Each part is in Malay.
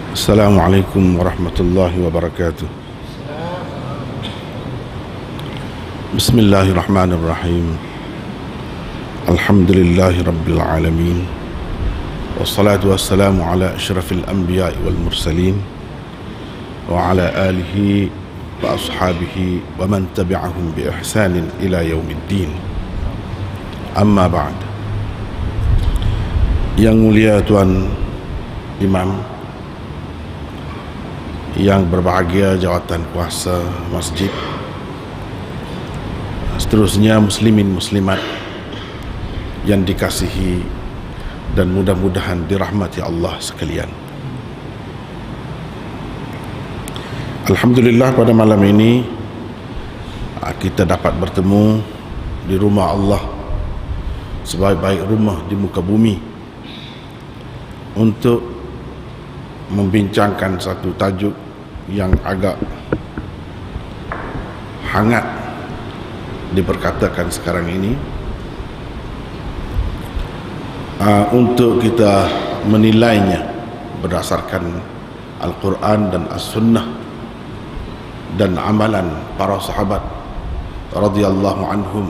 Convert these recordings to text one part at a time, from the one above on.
Assalamualaikum warahmatullahi wabarakatuh. Bismillahirrahmanirrahim. Alhamdulillahi rabbil alamin. Wassalatu wassalamu ala asyrafil anbiya'i wal mursalin wa ala alihi wa ashabihi wa man tabi'ahum bi ihsanin ila yaumiddin. Amma ba'd. Yang mulia Tuan Imam, yang berbahagia jawatan kuasa masjid, seterusnya muslimin muslimat yang dikasihi dan mudah-mudahan dirahmati Allah sekalian. Alhamdulillah, pada malam ini kita dapat bertemu di rumah Allah, sebaik-baik rumah di muka bumi, untuk membincangkan satu tajuk yang agak hangat diperkatakan sekarang ini, untuk kita menilainya berdasarkan Al-Quran dan As-Sunnah dan amalan para sahabat radhiyallahu anhum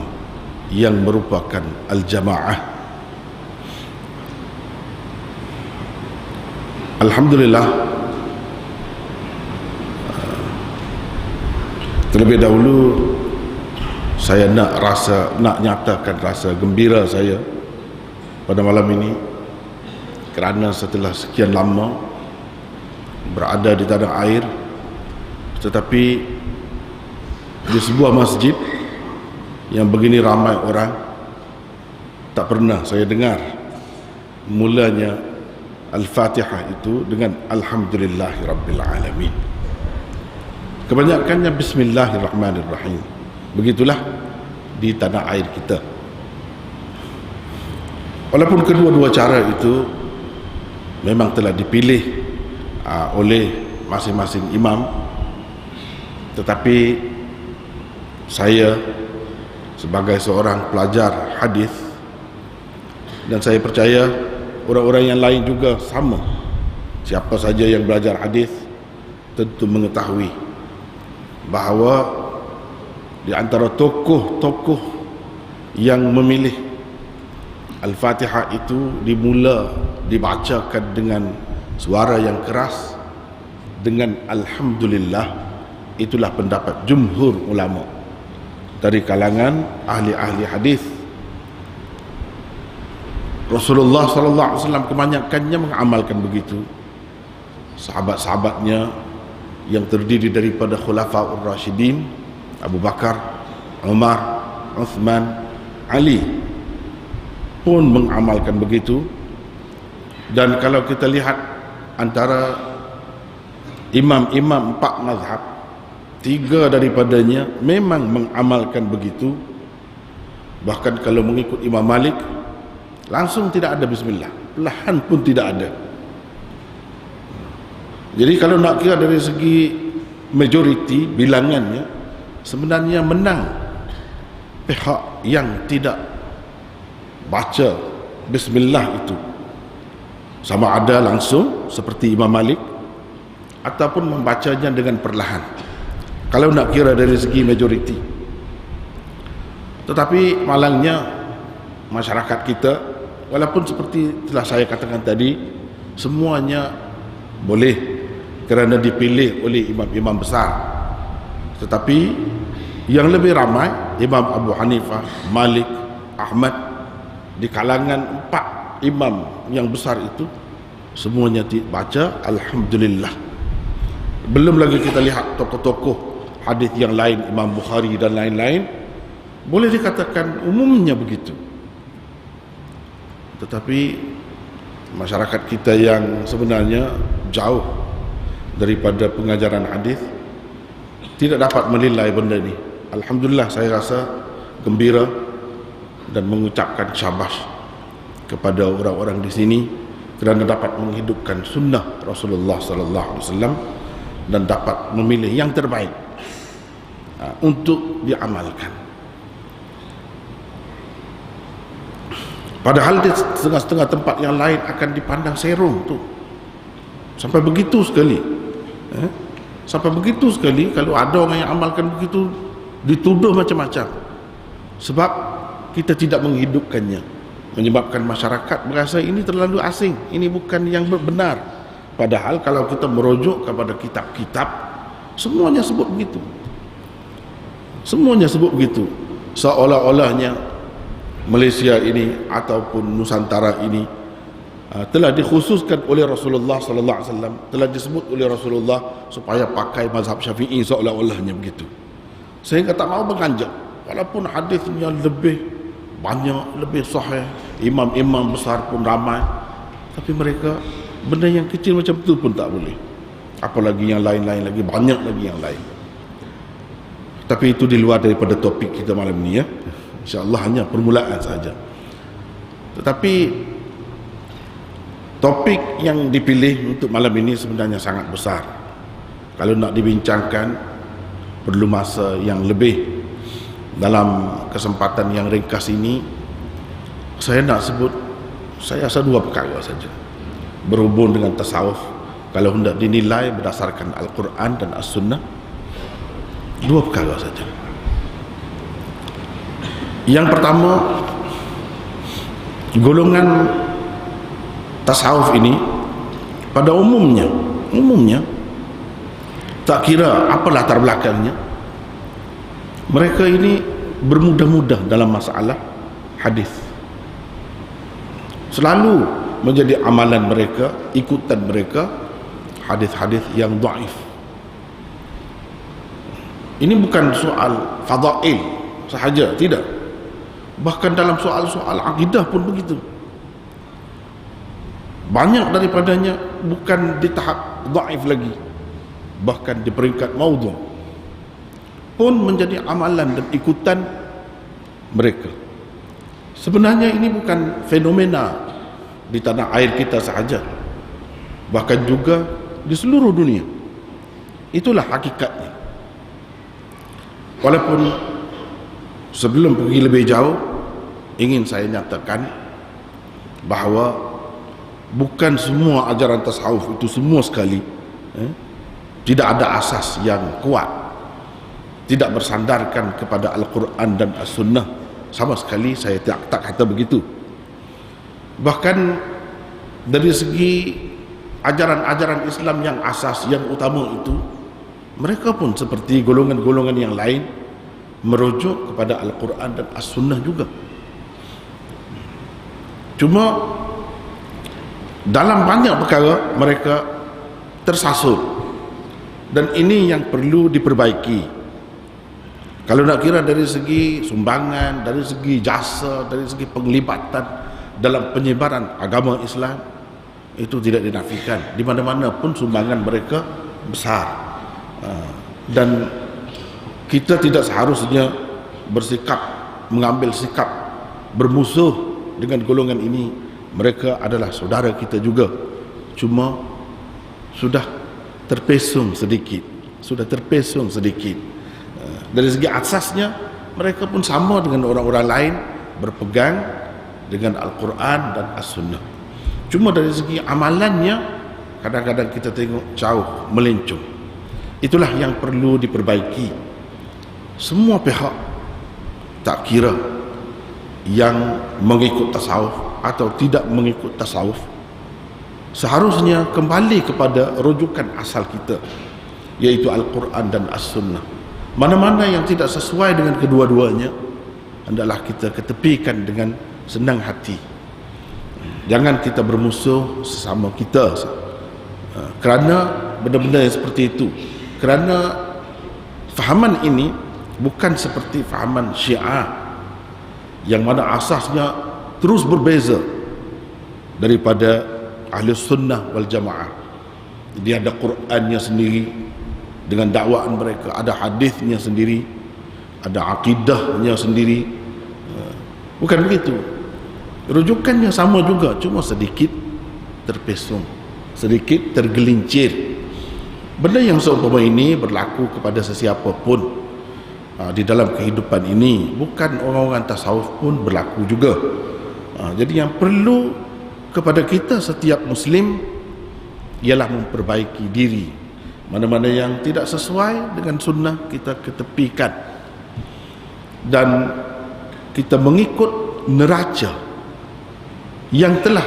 yang merupakan al-jamaah. Alhamdulillah, terlebih dahulu saya nak nyatakan rasa gembira saya pada malam ini, kerana setelah sekian lama berada di tanah air, tetapi di sebuah masjid yang begini ramai orang, tak pernah saya dengar mulanya Al-Fatihah itu dengan Alhamdulillahi Rabbil Alamin. Kebanyakannya Bismillahirrahmanirrahim. Begitulah di tanah air kita. Walaupun kedua-dua cara itu memang telah dipilih oleh masing-masing imam, tetapi saya sebagai seorang pelajar hadis, dan saya percaya orang-orang yang lain juga sama, siapa saja yang belajar hadis tentu mengetahui bahawa di antara tokoh-tokoh yang memilih Al-Fatihah itu dibacakan dengan suara yang keras dengan Alhamdulillah, itulah pendapat jumhur ulama dari kalangan ahli-ahli hadis. Rasulullah SAW kebanyakannya mengamalkan begitu. Sahabat-sahabatnya yang terdiri daripada Khulafaur Rasyidin, Abu Bakar, Umar, Uthman, Ali pun mengamalkan begitu. Dan kalau kita lihat antara imam-imam 4 mazhab, 3 daripadanya memang mengamalkan begitu. Bahkan kalau mengikut Imam Malik, langsung tidak ada bismillah, perlahan pun tidak ada. Jadi kalau nak kira dari segi majoriti bilangannya, sebenarnya menang pihak yang tidak baca bismillah itu, sama ada langsung seperti Imam Malik ataupun membacanya dengan perlahan, kalau nak kira dari segi majoriti. Tetapi malangnya masyarakat kita, walaupun seperti telah saya katakan tadi, semuanya boleh kerana dipilih oleh imam-imam besar, tetapi yang lebih ramai Imam Abu Hanifah, Malik, Ahmad, di kalangan 4 imam yang besar itu semuanya baca Alhamdulillah. Belum lagi kita lihat tokoh-tokoh hadis yang lain, Imam Bukhari dan lain-lain, boleh dikatakan umumnya begitu. Tetapi masyarakat kita yang sebenarnya jauh daripada pengajaran hadis tidak dapat menilai benda ni. Alhamdulillah, saya rasa gembira dan mengucapkan syabas kepada orang-orang di sini kerana dapat menghidupkan sunnah Rasulullah sallallahu alaihi wasallam dan dapat memilih yang terbaik untuk diamalkan. Padahal di setengah-setengah tempat yang lain akan dipandang serong tu. Sampai begitu sekali. Sampai begitu sekali, kalau ada orang yang amalkan begitu, dituduh macam-macam. Sebab kita tidak menghidupkannya, menyebabkan masyarakat merasa ini terlalu asing, ini bukan yang benar. Padahal kalau kita merujuk kepada kitab-kitab, semuanya sebut begitu. Semuanya sebut begitu. Seolah-olahnya Malaysia ini ataupun Nusantara ini telah dikhususkan oleh Rasulullah sallallahu alaihi wasallam, telah disebut oleh Rasulullah supaya pakai mazhab Syafi'i, seolah-olahnya begitu. Sehingga tak mau beranjak, walaupun hadisnya lebih banyak, lebih sahih, imam-imam besar pun ramai, tapi mereka benda yang kecil macam itu pun tak boleh. Apalagi yang lain-lain lagi, banyak lagi yang lain. Tapi itu di luar daripada topik kita malam ni ya. InsyaAllah hanya permulaan saja. Tetapi topik yang dipilih untuk malam ini sebenarnya sangat besar. Kalau nak dibincangkan, perlu masa yang lebih. Dalam kesempatan yang ringkas ini, saya nak sebut, saya rasa dua perkara saja berhubung dengan tasawuf. Kalau hendak dinilai berdasarkan Al-Quran dan As-Sunnah, dua perkara saja. Yang pertama, golongan tasawuf ini pada umumnya tak kira apa latar belakangnya, mereka ini bermudah-mudah dalam masalah hadis. Selalu menjadi amalan mereka, ikutan mereka hadis-hadis yang dhaif. Ini bukan soal fadail sahaja, tidak. Bahkan dalam soal-soal akidah pun begitu. Banyak daripadanya bukan di tahap dhaif lagi, bahkan di peringkat maudhu' pun menjadi amalan dan ikutan mereka. Sebenarnya ini bukan fenomena di tanah air kita sahaja, bahkan juga di seluruh dunia. Itulah hakikatnya. Walaupun sebelum pergi lebih jauh, ingin saya nyatakan bahawa bukan semua ajaran tasawuf itu semua sekali tidak ada asas yang kuat, tidak bersandarkan kepada Al-Quran dan As-Sunnah. Sama sekali saya tak kata begitu. Bahkan dari segi ajaran-ajaran Islam yang asas, yang utama itu, mereka pun seperti golongan-golongan yang lain merujuk kepada Al-Quran dan As-Sunnah juga. Cuma dalam banyak perkara mereka tersasut, dan ini yang perlu diperbaiki. Kalau nak kira dari segi sumbangan, dari segi jasa, dari segi penglibatan dalam penyebaran agama Islam, itu tidak dinafikan. Di mana-mana pun sumbangan mereka besar. Dan kita tidak seharusnya bersikap, mengambil sikap bermusuh dengan golongan ini. Mereka adalah saudara kita juga, cuma sudah terpesong sedikit. Dari segi asasnya mereka pun sama dengan orang-orang lain, berpegang dengan Al-Quran dan As-Sunnah. Cuma dari segi amalannya kadang-kadang kita tengok jauh melencong. Itulah yang perlu diperbaiki. Semua pihak, tak kira yang mengikut tasawuf atau tidak mengikut tasawuf, seharusnya kembali kepada rujukan asal kita, yaitu Al-Quran dan As-Sunnah. Mana-mana yang tidak sesuai dengan kedua-duanya, hendaklah kita ketepikan dengan senang hati. Jangan kita bermusuh sesama kita kerana benda-benda yang seperti itu. Kerana fahaman ini bukan seperti fahaman Syiah, yang mana asasnya terus berbeza daripada Ahli Sunnah wal Jamaah. Dia ada Qurannya sendiri dengan dakwaan mereka, ada hadisnya sendiri, ada akidahnya sendiri. Bukan begitu. Rujukannya sama juga, cuma sedikit terpesong, sedikit tergelincir. Benda yang seumpama ini berlaku kepada sesiapa pun di dalam kehidupan ini. Bukan orang-orang tasawuf pun berlaku juga. Jadi yang perlu kepada kita setiap Muslim ialah memperbaiki diri. Mana-mana yang tidak sesuai dengan sunnah kita ketepikan, dan kita mengikut neraca yang telah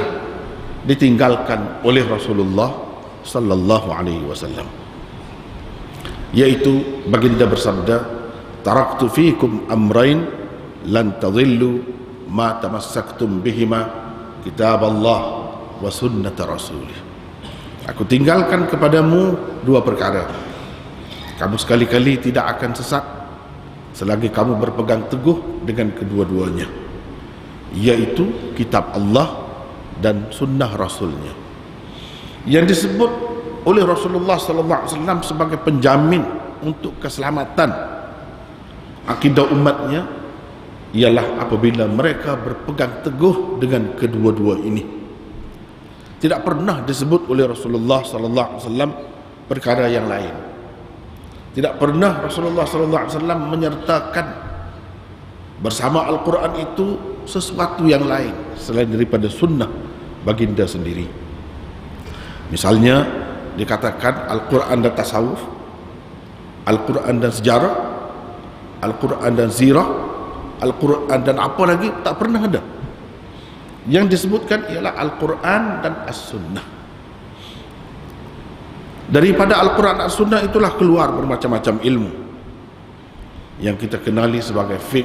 ditinggalkan oleh Rasulullah sallallahu alaihi wasallam, yaitu baginda bersabda, taraktu fikum amrain lan tadhillu ma tamassaktum bihima kitab Allah wa sunnat rasulih. Aku tinggalkan kepadamu dua perkara, kamu sekali-kali tidak akan sesat selagi kamu berpegang teguh dengan kedua-duanya, yaitu kitab Allah dan sunnah Rasulnya, yang disebut oleh Rasulullah sallallahu alaihi wasallam sebagai penjamin untuk keselamatan akidah umatnya, ialah apabila mereka berpegang teguh dengan kedua-dua ini. Tidak pernah disebut oleh Rasulullah sallallahu alaihi wasallam perkara yang lain. Tidak pernah Rasulullah sallallahu alaihi wasallam menyertakan bersama Al-Quran itu sesuatu yang lain selain daripada sunnah baginda sendiri. Misalnya dikatakan Al-Quran dan tasawuf, Al-Quran dan sejarah, Al-Quran dan zirah, Al-Quran dan apa lagi, tak pernah ada. Yang disebutkan ialah Al-Quran dan As-Sunnah. Daripada Al-Quran dan As-Sunnah itulah keluar bermacam-macam ilmu yang kita kenali sebagai fiqh,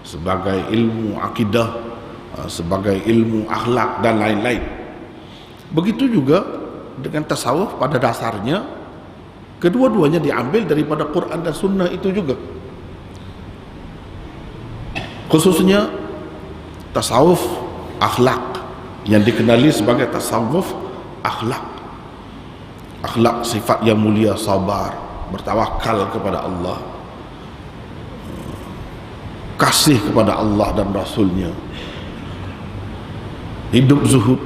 sebagai ilmu akidah, sebagai ilmu akhlak dan lain-lain. Begitu juga dengan tasawuf, pada dasarnya kedua-duanya diambil daripada Quran dan Sunnah itu juga. Khususnya tasawuf akhlak yang dikenali sebagai tasawuf akhlak. Akhlak sifat yang mulia, sabar, bertawakal kepada Allah, kasih kepada Allah dan Rasulnya, hidup zuhud,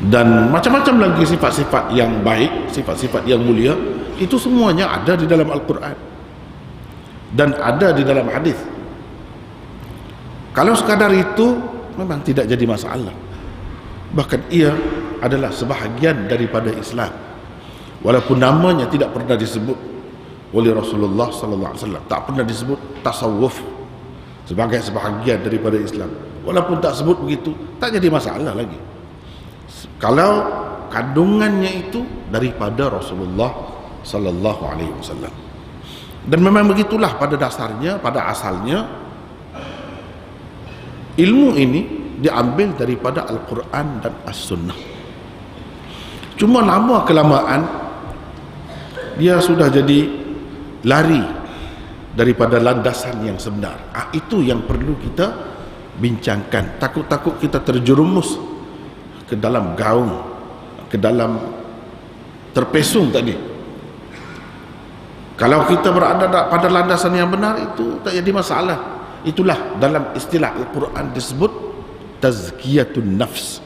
dan macam-macam lagi sifat-sifat yang baik, sifat-sifat yang mulia. Itu semuanya ada di dalam Al-Quran dan ada di dalam hadis. Kalau sekadar itu memang tidak jadi masalah, bahkan ia adalah sebahagian daripada Islam, walaupun namanya tidak pernah disebut oleh Rasulullah sallallahu alaihi wasallam. Tak pernah disebut tasawuf sebagai sebahagian daripada Islam. Walaupun tak sebut begitu, tak jadi masalah lagi kalau kandungannya itu daripada Rasulullah sallallahu alaihi wasallam. Dan memang begitulah pada dasarnya, pada asalnya ilmu ini diambil daripada Al-Quran dan As-Sunnah. Cuma lama kelamaan dia sudah jadi lari daripada landasan yang sebenar. Itu yang perlu kita bincangkan. Takut-takut kita terjerumus ke dalam gaung, ke dalam terpesong tadi. Kalau kita berada pada landasan yang benar, itu tak jadi masalah. Itulah dalam istilah Al-Quran disebut tazkiyatun nafs.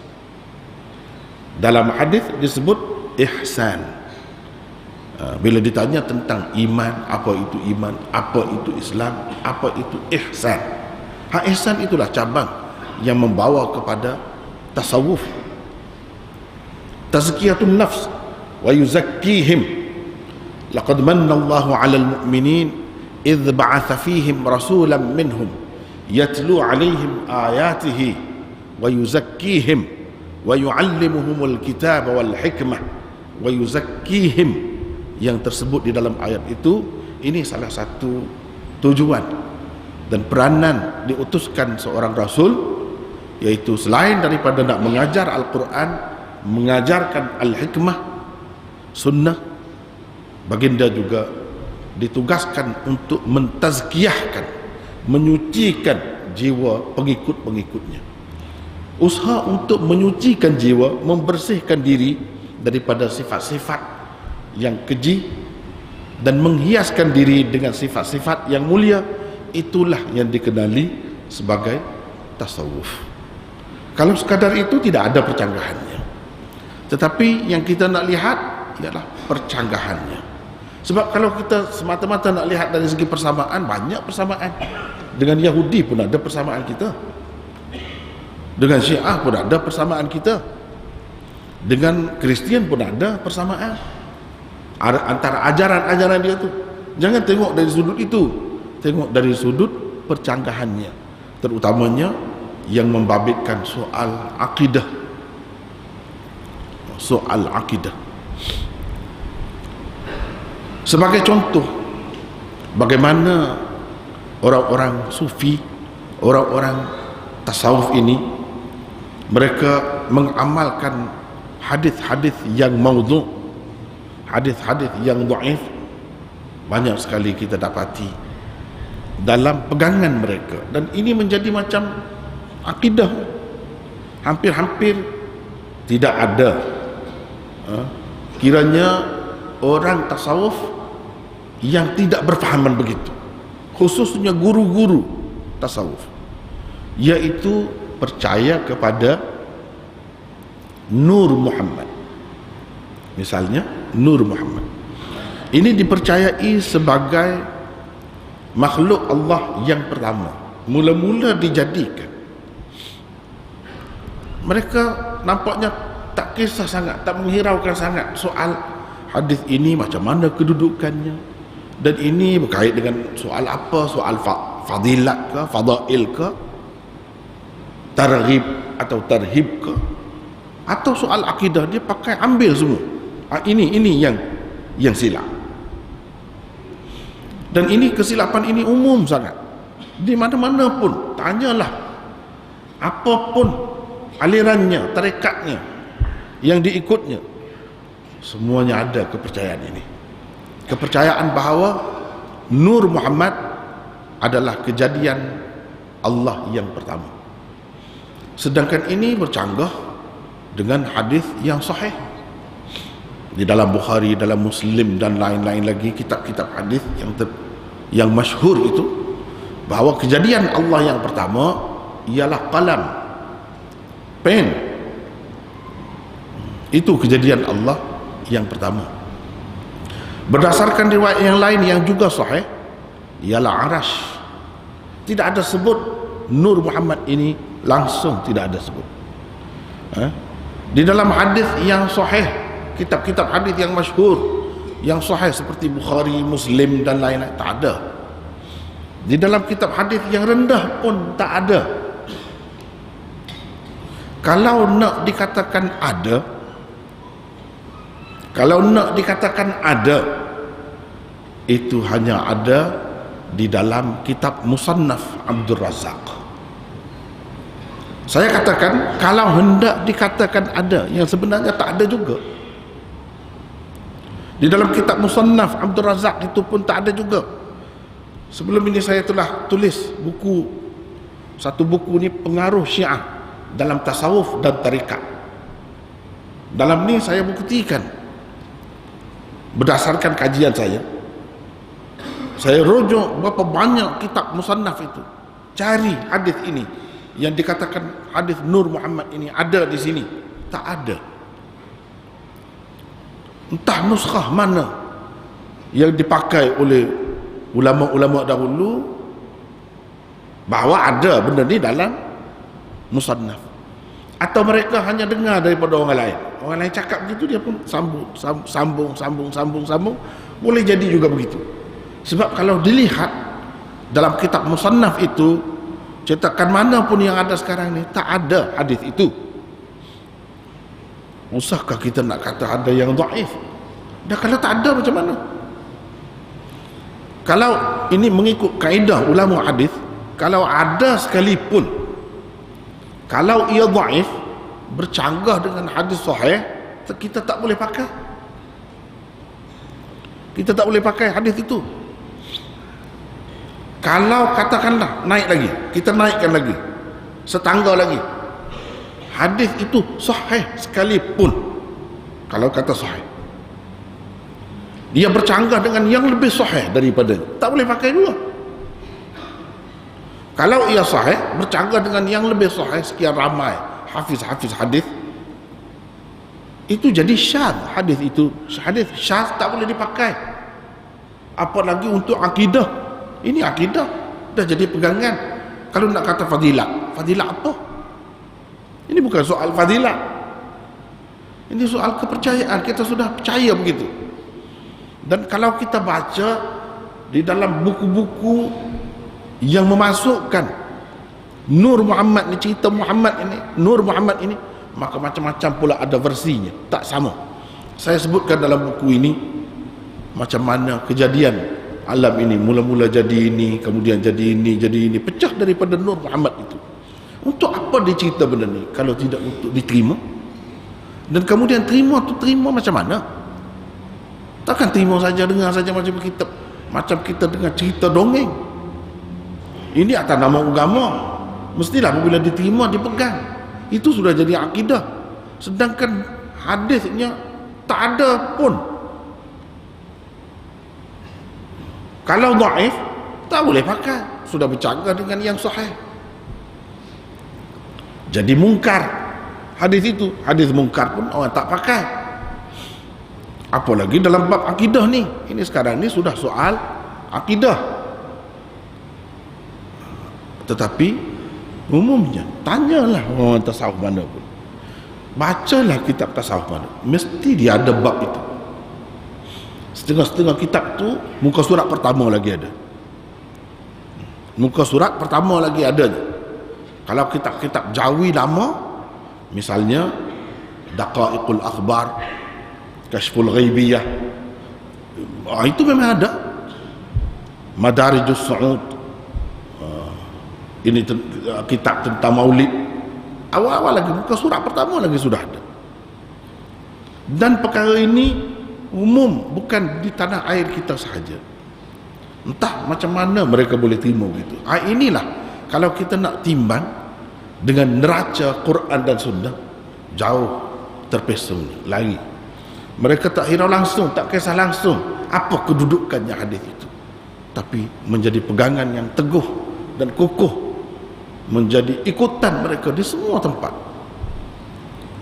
Dalam hadis disebut ihsan. Bila ditanya tentang iman, apa itu iman, apa itu Islam, apa itu ihsan. Ihsan itulah cabang yang membawa kepada tasawuf. Tazkiyatun nafs wa yuzakkihim. Laqad manna Allahu 'alal mu'minin idh ba'atha fihim rasulan minhum yatlu 'alaihim ayatihi wa yuzakkihim wa yu'allimuhumul kitaba wal hikmah wa yuzakkihim. Yang tersebut di dalam ayat itu, ini salah satu tujuan dan peranan diutuskan seorang rasul, yaitu selain daripada nak mengajar Al-Quran, mengajarkan Al-Hikmah, Sunnah, baginda juga ditugaskan untuk mentazkiyahkan, menyucikan jiwa pengikut-pengikutnya. Usaha untuk menyucikan jiwa, membersihkan diri daripada sifat-sifat yang keji dan menghiaskan diri dengan sifat-sifat yang mulia, itulah yang dikenali sebagai tasawuf. Kalau sekadar itu tidak ada percanggahannya, tetapi yang kita nak lihat ialah percanggahannya. Sebab kalau kita semata-mata nak lihat dari segi persamaan, banyak persamaan. Dengan Yahudi pun ada persamaan kita, dengan Syiah pun ada persamaan kita, Dengan Kristian pun ada persamaan antara ajaran-ajaran dia tu. Jangan tengok dari sudut itu, tengok dari sudut percanggahannya, terutamanya yang membabitkan soal akidah. Soal akidah. Sebagai contoh, bagaimana orang-orang sufi, orang-orang tasawuf ini, mereka mengamalkan hadis-hadis yang maudhu', hadis-hadis yang dhaif. Banyak sekali kita dapati dalam pegangan mereka, dan ini menjadi macam akidah. Hampir-hampir tidak ada kiranya orang tasawuf yang tidak berfahaman begitu, khususnya guru-guru tasawuf, yaitu percaya kepada Nur Muhammad. Misalnya Nur Muhammad ini dipercayai sebagai makhluk Allah yang pertama, mula-mula dijadikan. Mereka nampaknya tak kisah sangat, tak menghiraukan sangat soal hadis ini macam mana kedudukannya, dan ini berkait dengan soal apa, soal fadilat ke, fadail ke, targhib atau tarhib ke, atau soal akidah. Dia pakai ambil semua. Ini yang silap. Dan ini kesilapan ini umum sangat. Di mana-mana pun, tanyalah apapun alirannya, tarekatnya yang diikutnya, semuanya ada kepercayaan ini. Kepercayaan bahawa Nur Muhammad adalah kejadian Allah yang pertama. Sedangkan ini bercanggah dengan hadis yang sahih di dalam Bukhari, dalam Muslim dan lain-lain lagi, kitab-kitab hadis yang masyhur itu, bahawa kejadian Allah yang pertama ialah qalam, pen. Itu kejadian Allah yang pertama. Berdasarkan riwayat yang lain yang juga sahih, ialah arash. Tidak ada sebut Nur Muhammad ini langsung, tidak ada sebut. Di dalam hadis yang sahih, kitab-kitab hadis yang masyhur, yang sahih seperti Bukhari, Muslim dan lain-lain, tak ada. Di dalam kitab hadis yang rendah pun tak ada. Kalau nak dikatakan ada, itu hanya ada di dalam kitab Musannaf Abdul Razak. Saya katakan, kalau hendak dikatakan ada, yang sebenarnya tak ada juga. Di dalam kitab Musannaf Abdul Razak itu pun tak ada juga. Sebelum ini saya telah tulis satu buku ni, pengaruh Syiah dalam tasawuf dan tarikat. Dalam ni saya buktikan, berdasarkan kajian saya rujuk berapa banyak kitab musannaf itu, cari hadis ini yang dikatakan hadis Nur Muhammad ini ada di sini, tak ada. Entah nuskhah mana yang dipakai oleh ulama-ulama dahulu bahawa ada benda ni dalam musannaf, atau mereka hanya dengar daripada orang lain. Orang lain cakap begitu, dia pun sambung. Boleh jadi juga begitu. Sebab kalau dilihat dalam kitab musannaf itu, cetakan mana pun yang ada sekarang ni, tak ada hadis itu. Usahkah kita nak kata ada yang dhaif? Dah kalau tak ada, macam mana? Kalau ini mengikut kaedah ulama hadis, kalau ada sekalipun, kalau ia dhaif, bercanggah dengan hadis sahih, kita tak boleh pakai. Kita tak boleh pakai hadis itu. Kalau katakanlah naik lagi, kita naikkan lagi setangga lagi, hadis itu sahih sekalipun, kalau kata sahih, dia bercanggah dengan yang lebih sahih daripada, tak boleh pakai dua. Kalau ia sahih bercanggah dengan yang lebih sahih, sekian ramai hafiz-hafiz hadis, itu jadi syadz. Hadis itu hadis syadz, tak boleh dipakai, apalagi untuk akidah. Ini akidah dah jadi pegangan. Kalau nak kata fadilat apa? Ini bukan soal fadilat. Ini soal kepercayaan, kita sudah percaya begitu. Dan kalau kita baca di dalam buku-buku yang memasukkan Nur Muhammad ni, cerita Muhammad ini, Nur Muhammad ini, maka macam-macam pula ada versinya, tak sama. Saya sebutkan dalam buku ini macam mana kejadian alam ini, mula-mula jadi ini, kemudian jadi ini, pecah daripada Nur Muhammad itu. Untuk apa dia cerita benda ni kalau tidak untuk diterima? Dan kemudian terima macam mana? Takkan terima saja, dengar saja macam kita dengar cerita dongeng. Ini atas nama agama, mestilah bila diterima dipegang. Itu sudah jadi akidah. Sedangkan hadisnya tak ada pun. Kalau dhaif tak boleh pakai, sudah bercakap dengan yang sahih. Jadi mungkar hadis itu, hadis mungkar pun orang tak pakai. Apalagi dalam bab akidah ni. Ini sekarang ni sudah soal akidah. Tetapi umumnya tanyalah orang tasawuf mana pun, bacalah kitab tasawuf mana, mesti dia ada bab itu. Setengah-setengah kitab tu muka surat pertama lagi ada, muka surat pertama lagi adanya. Kalau kitab-kitab Jawi lama, misalnya Daqaiqul Akhbar, Kashful Ghaibiyah, itu memang ada. Madarijus Su'ud, ini kitab tentang maulid, awal-awal lagi, muka surat pertama lagi sudah ada. Dan perkara ini umum, bukan di tanah air kita sahaja. Entah macam mana mereka boleh terima begitu. Inilah kalau kita nak timbang dengan neraca Quran dan Sunnah, jauh terpesong lagi. Mereka tak hirau langsung, tak kisah langsung apa kedudukannya hadis itu, tapi menjadi pegangan yang teguh dan kukuh, menjadi ikutan mereka di semua tempat.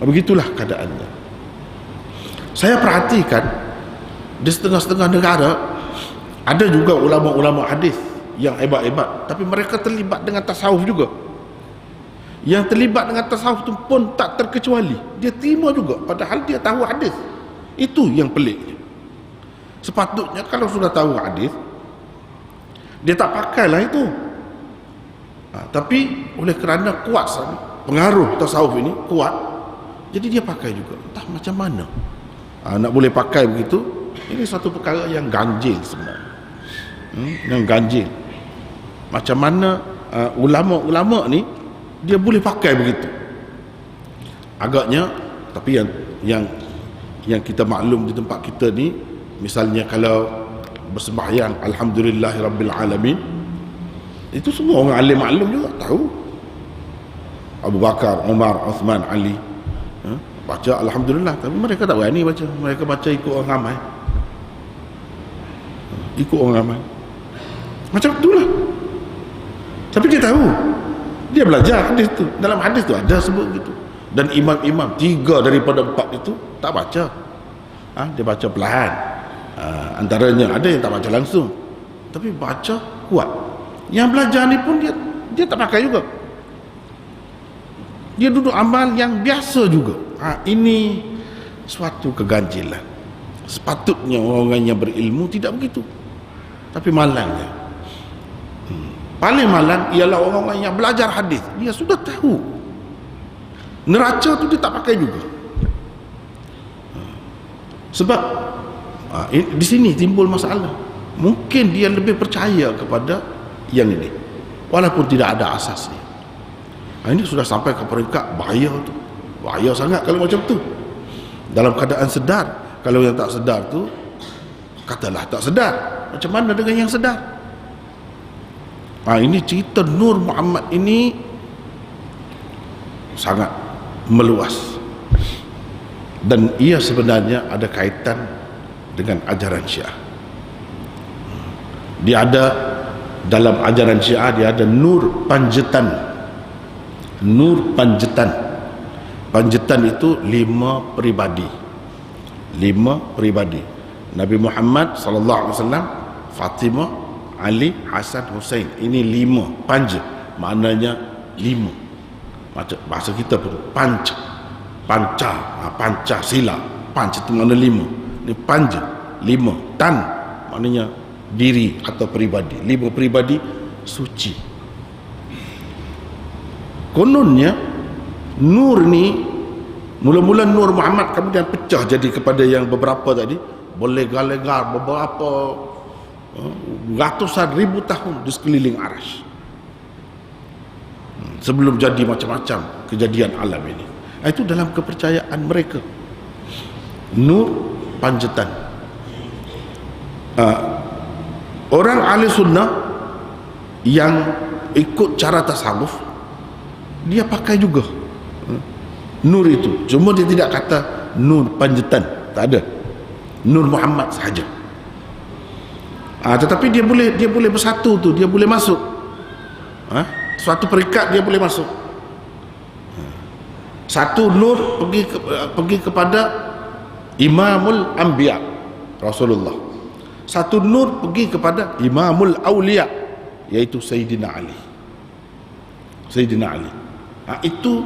Begitulah keadaannya. Saya perhatikan di setengah-setengah negara ada juga ulama-ulama hadis yang hebat-hebat, tapi mereka terlibat dengan tasawuf juga. Yang terlibat dengan tasawuf tu pun tak terkecuali, dia terima juga padahal dia tahu hadis. Itu yang peliknya. Sepatutnya kalau sudah tahu hadis, dia tak pakailah itu. Tapi oleh kerana kuat pengaruh tasawuf ini kuat, jadi dia pakai juga. Entah macam mana nak boleh pakai begitu. Ini satu perkara yang ganjil sebenarnya, yang ganjil. Macam mana ulama-ulama ni dia boleh pakai begitu agaknya. Tapi yang kita maklum di tempat kita ni, misalnya kalau bersembahyang alhamdulillahirabbil alamin, itu semua orang alim maklum juga tahu. Abu Bakar, Umar, Uthman, Ali baca alhamdulillah, tapi mereka tak berani baca. Mereka baca ikut orang ramai, ikut orang ramai macam itulah. Tapi dia tahu, dia belajar hadis tu, dalam hadis tu ada sebut gitu. Dan imam-imam 3 daripada 4 itu tak baca, dia baca perlahan. Antaranya ada yang tak baca langsung, tapi baca kuat. Yang belajar ni pun dia tak pakai juga, dia duduk amal yang biasa juga. Ini suatu keganjilan. Sepatutnya orang yang berilmu tidak begitu, tapi malangnya. Paling malang ialah orang-orang yang belajar hadis, dia sudah tahu neraca tu, dia tak pakai juga. Sebab di sini timbul masalah. Mungkin dia lebih percaya kepada yang ini walaupun tidak ada asasnya. Ini sudah sampai ke peringkat bahaya tu. Bahaya sangat kalau macam tu. Dalam keadaan sedar. Kalau yang tak sedar tu, katalah tak sedar, macam mana dengan yang sedar? Ini cerita Nur Muhammad ini sangat meluas, dan ia sebenarnya ada kaitan dengan ajaran Syiah. Dia ada dalam ajaran Syiah, dia ada nur panjatan. Nur panjatan. Panjatan itu 5 pribadi. 5 pribadi. Nabi Muhammad sallallahu alaihi wasallam, Fatimah, Ali, Hasan, Husain. Ini 5 panja. Maknanya 5. Macam bahasa kita pun panca. Pancasila. Panca itu mana lima. Ini panja, lima. Tan maknanya diri atau pribadi. Lima pribadi suci. Kononnya nur ni mula-mula Nur Muhammad kemudian pecah jadi kepada yang beberapa tadi, berlegar-legar beberapa ratusan ribu tahun di sekeliling arasy sebelum jadi macam-macam kejadian alam ini. Itu dalam kepercayaan mereka. Nur panjatan. Orang ahli sunnah yang ikut cara tasawuf, dia pakai juga nur itu, cuma dia tidak kata nur panjatan, tak ada, Nur Muhammad sahaja. Tetapi dia boleh bersatu tu, dia boleh masuk. Suatu perikat dia boleh masuk. Satu nur pergi kepada Imamul Anbiya Rasulullah. Satu nur pergi kepada Imamul Auliya, yaitu Sayyidina Ali. Sayyidina Ali. Itu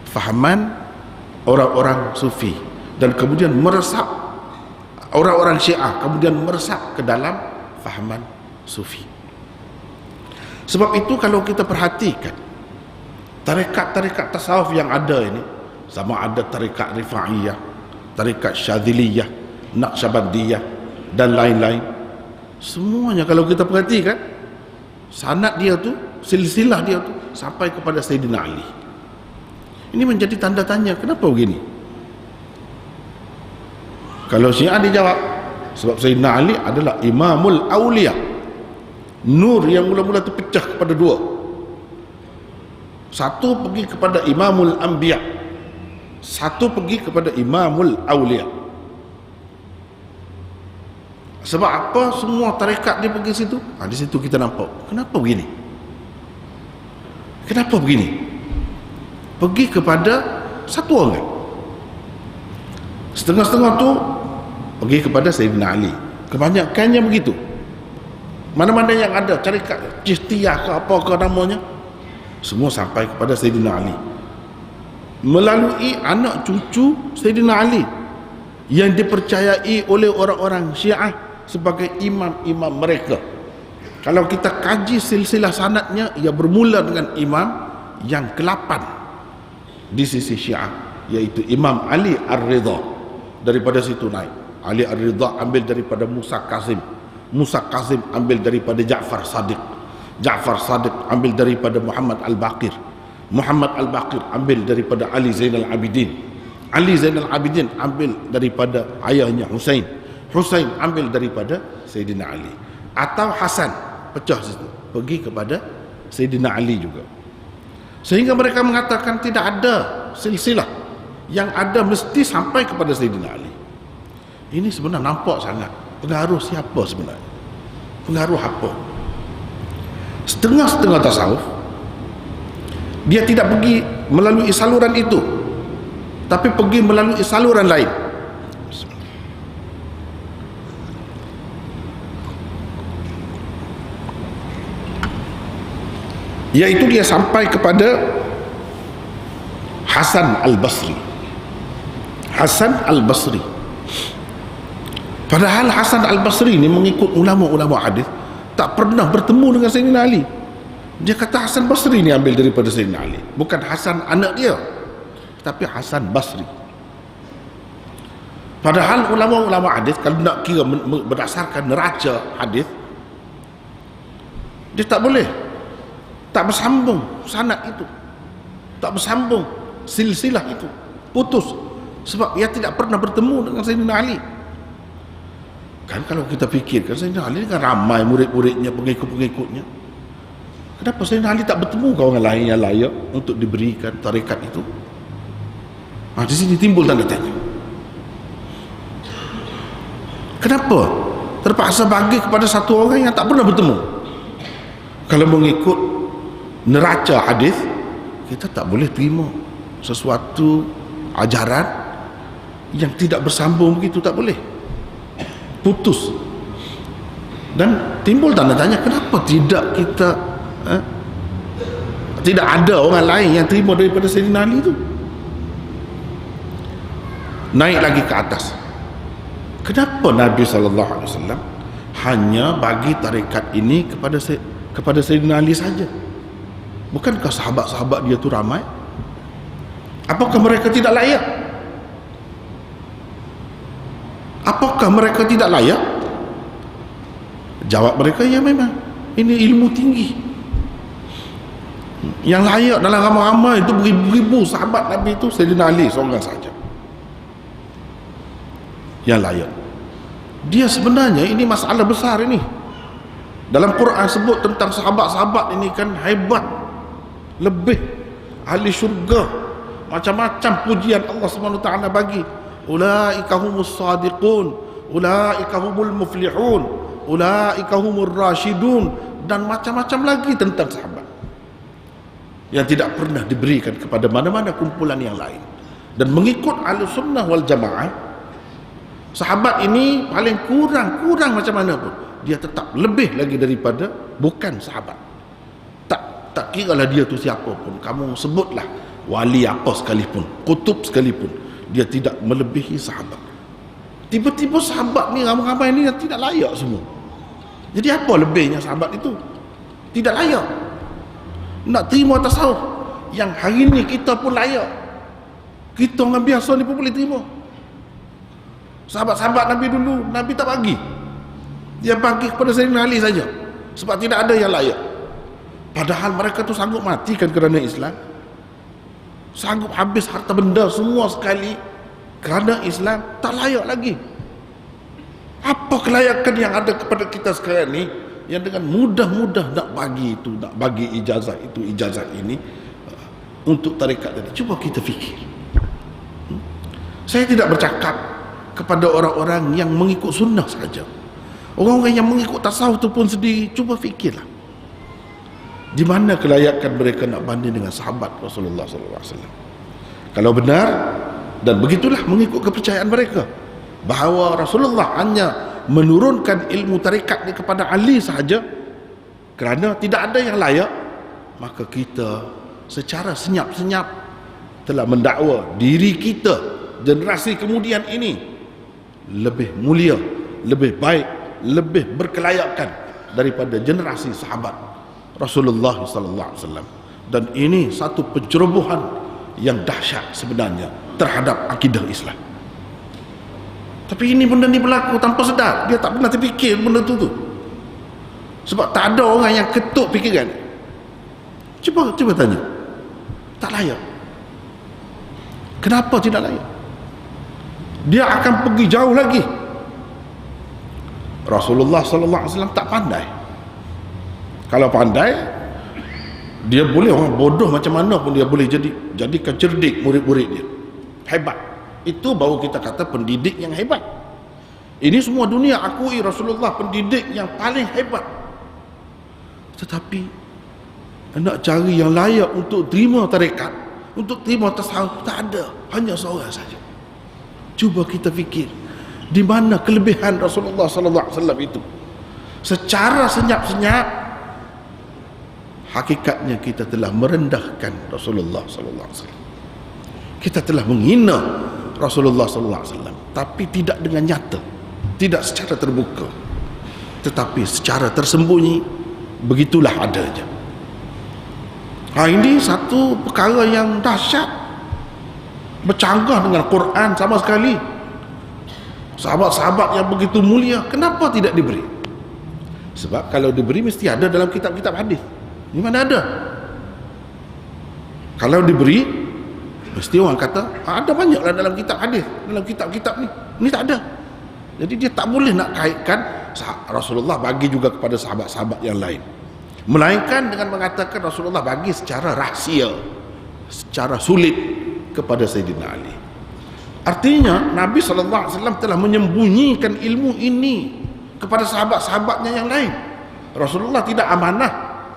fahaman orang-orang Sufi, dan kemudian meresap orang-orang Syiah, kemudian meresap ke dalam fahaman Sufi. Sebab itu kalau kita perhatikan tarekat-tarekat tasawuf yang ada ini, sama ada tarekat Rifa'iyah, tarekat Syadziliyah, Naqsyabandiyah dan lain-lain, semuanya kalau kita perhatikan sanad dia tu, silsilah dia tu sampai kepada Sayyidina Ali. Ini menjadi tanda tanya, kenapa begini? Kalau Syiah dijawab, sebab Sayyidina Ali adalah Imamul Auliya, nur yang mula-mula terpecah kepada dua. Satu pergi kepada Imamul Anbiya, satu pergi kepada Imamul Auliya. Sebab apa semua tarekat dia pergi situ? Di situ kita nampak kenapa begini. Kenapa begini? Pergi kepada satu orang. Setengah-setengah tu pergi kepada Sayyidina Ali. Kebanyakannya begitu. Mana-mana yang ada tarekat Chistiyah ke apa ke namanya, semua sampai kepada Sayyidina Ali melalui anak cucu Sayyidina Ali yang dipercayai oleh orang-orang Syiah sebagai imam-imam mereka. Kalau kita kaji silsilah sanadnya, ia bermula dengan imam yang ke-8 di sisi Syiah, yaitu Imam Ali Ar-Ridha. Daripada situ naik. Ali Ar-Ridha ambil daripada Musa Kazim, Musa Kazim ambil daripada Ja'far Sadiq, Ja'far Sadiq ambil daripada Muhammad Al-Baqir, Muhammad Al-Baqir ambil daripada Ali Zainal Abidin, Ali Zainal Abidin ambil daripada ayahnya Husain, Husain ambil daripada Sayyidina Ali. Atau Hasan pecah situ, pergi kepada Sayyidina Ali juga. Sehingga mereka mengatakan tidak ada silsilah, yang ada mesti sampai kepada Sayyidina Ali. Ini sebenarnya nampak sangat pengaruh siapa sebenarnya, pengaruh apa. Setengah-setengah tasawuf dia tidak pergi melalui saluran itu, tapi pergi melalui saluran lain. Yaitu dia sampai kepada Hasan Al-Basri. Hasan Al-Basri. Padahal Hasan Al-Basri ini mengikut ulama-ulama hadis tak pernah bertemu dengan Sayyidina Ali. Dia kata Hasan Basri ini ambil daripada Sayyidina Ali, bukan Hasan anak dia, tapi Hasan Basri. Padahal ulama-ulama hadis kalau nak kira berdasarkan neraca hadis, dia tak boleh, tak bersambung sanad itu, tak bersambung silsilah itu, putus, sebab ia tidak pernah bertemu dengan Sayyidina Ali. Kan kalau kita fikirkan, Sayyidina Ali kan ramai murid-muridnya, pengikut-pengikutnya. Kenapa Sayyidina Ali tak bertemu dengan orang lain yang layak untuk diberikan tarekat itu? Di sini timbul tanda tanya. Kenapa terpaksa bagi kepada satu orang yang tak pernah bertemu? Kalau mengikut neraca hadis, kita tak boleh terima sesuatu ajaran yang tidak bersambung begitu, tak boleh, putus. Dan timbul tanda tanya, kenapa tidak kita tidak ada orang lain yang terima daripada Sayyidina Ali itu? naik lagi ke atas. Kenapa Nabi SAW hanya bagi tarekat ini kepada Sayyidina Ali saja? Bukankah sahabat-sahabat dia tu ramai? Apakah mereka tidak layak? Apakah mereka tidak layak? Jawab mereka, ya memang ini ilmu tinggi. Yang layak dalam ramai-ramai itu beribu-ribu sahabat Nabi itu Sayyidina Ali seorang saja yang layak. Dia sebenarnya ini masalah besar ini. Dalam Quran sebut tentang sahabat-sahabat ini kan hebat, lebih ahli syurga, macam-macam pujian Allah SWT bagi. Ulaika humus sadiqun, ulaika humul muflihun, ulaika humur rasyidun, dan macam-macam lagi tentang sahabat yang tidak pernah diberikan kepada mana-mana kumpulan yang lain. Dan mengikut Ahlus Sunnah wal Jamaah, sahabat ini paling kurang macam mana pun dia tetap lebih lagi daripada bukan sahabat. Tak kiralah dia tu siapa pun, kamu sebutlah wali apa sekalipun, kutub sekalipun, dia tidak melebihi sahabat. Tiba-tiba sahabat ni ramai-ramai ni yang tidak layak semua. Jadi apa lebihnya sahabat itu? Tidak layak. Nak terima tasawuf yang hari ni kita pun layak. Kita orang biasa ni pun boleh terima. Sahabat-sahabat Nabi dulu, Nabi tak bagi. Dia bagi kepada Sayyidina Ali saja, sebab tidak ada yang layak. Padahal mereka tu sanggup mati kan kerana Islam, sanggup habis harta benda semua sekali kerana Islam, tak layak lagi. Apa kelayakan yang ada kepada kita sekarang ni yang dengan mudah-mudah nak bagi itu, nak bagi ijazah itu, ijazah ini untuk tarekat tadi? Cuba kita fikir. Saya tidak bercakap kepada orang-orang yang mengikut sunnah saja. Orang-orang yang mengikut tasawuf itu pun sendiri, cuba fikirlah, di mana kelayakan mereka nak banding dengan sahabat Rasulullah SAW. Kalau benar, dan begitulah mengikut kepercayaan mereka, bahawa Rasulullah hanya menurunkan ilmu tarekat ini kepada Ali sahaja kerana tidak ada yang layak, maka kita secara senyap-senyap telah mendakwa diri kita, generasi kemudian ini lebih mulia, lebih baik, lebih berkelayakan daripada generasi sahabat Rasulullah SAW. Dan ini satu pencerobohan yang dahsyat sebenarnya terhadap akidah Islam. Tapi ini benda ni berlaku tanpa sedar. Dia tak pernah terfikir benda tu. Sebab tak ada orang yang ketuk fikiran. Cuba tanya. Tak layak. Kenapa tidak layak? Dia akan pergi jauh lagi. Rasulullah SAW tak pandai. Kalau pandai, dia boleh, orang bodoh macam mana pun dia boleh jadikan cerdik murid-murid dia. Hebat. Itu baru kita kata pendidik yang hebat. Ini semua dunia akui Rasulullah pendidik yang paling hebat. Tetapi nak cari yang layak untuk terima tarekat, untuk terima tasawuf, tak ada. Hanya seorang saja. Cuba kita fikir, di mana kelebihan Rasulullah SAW itu? Secara senyap-senyap, hakikatnya kita telah merendahkan Rasulullah SAW. Kita telah menghina Rasulullah SAW, tapi tidak dengan nyata, tidak secara terbuka, tetapi secara tersembunyi. Begitulah adanya. Ini satu perkara yang dahsyat, bercanggah dengan Quran sama sekali. Sahabat-sahabat yang begitu mulia, kenapa tidak diberi? Sebab kalau diberi mesti ada dalam kitab-kitab hadis. Di mana ada? Kalau diberi, mesti orang kata ada banyaklah dalam kitab hadis, dalam kitab-kitab ni. Ini tak ada. Jadi dia tak boleh nak kaitkan Rasulullah bagi juga kepada sahabat-sahabat yang lain, melainkan dengan mengatakan Rasulullah bagi secara rahsia, secara sulit kepada Sayyidina Ali. Artinya Nabi SAW telah menyembunyikan ilmu ini kepada sahabat-sahabatnya yang lain. Rasulullah tidak amanah,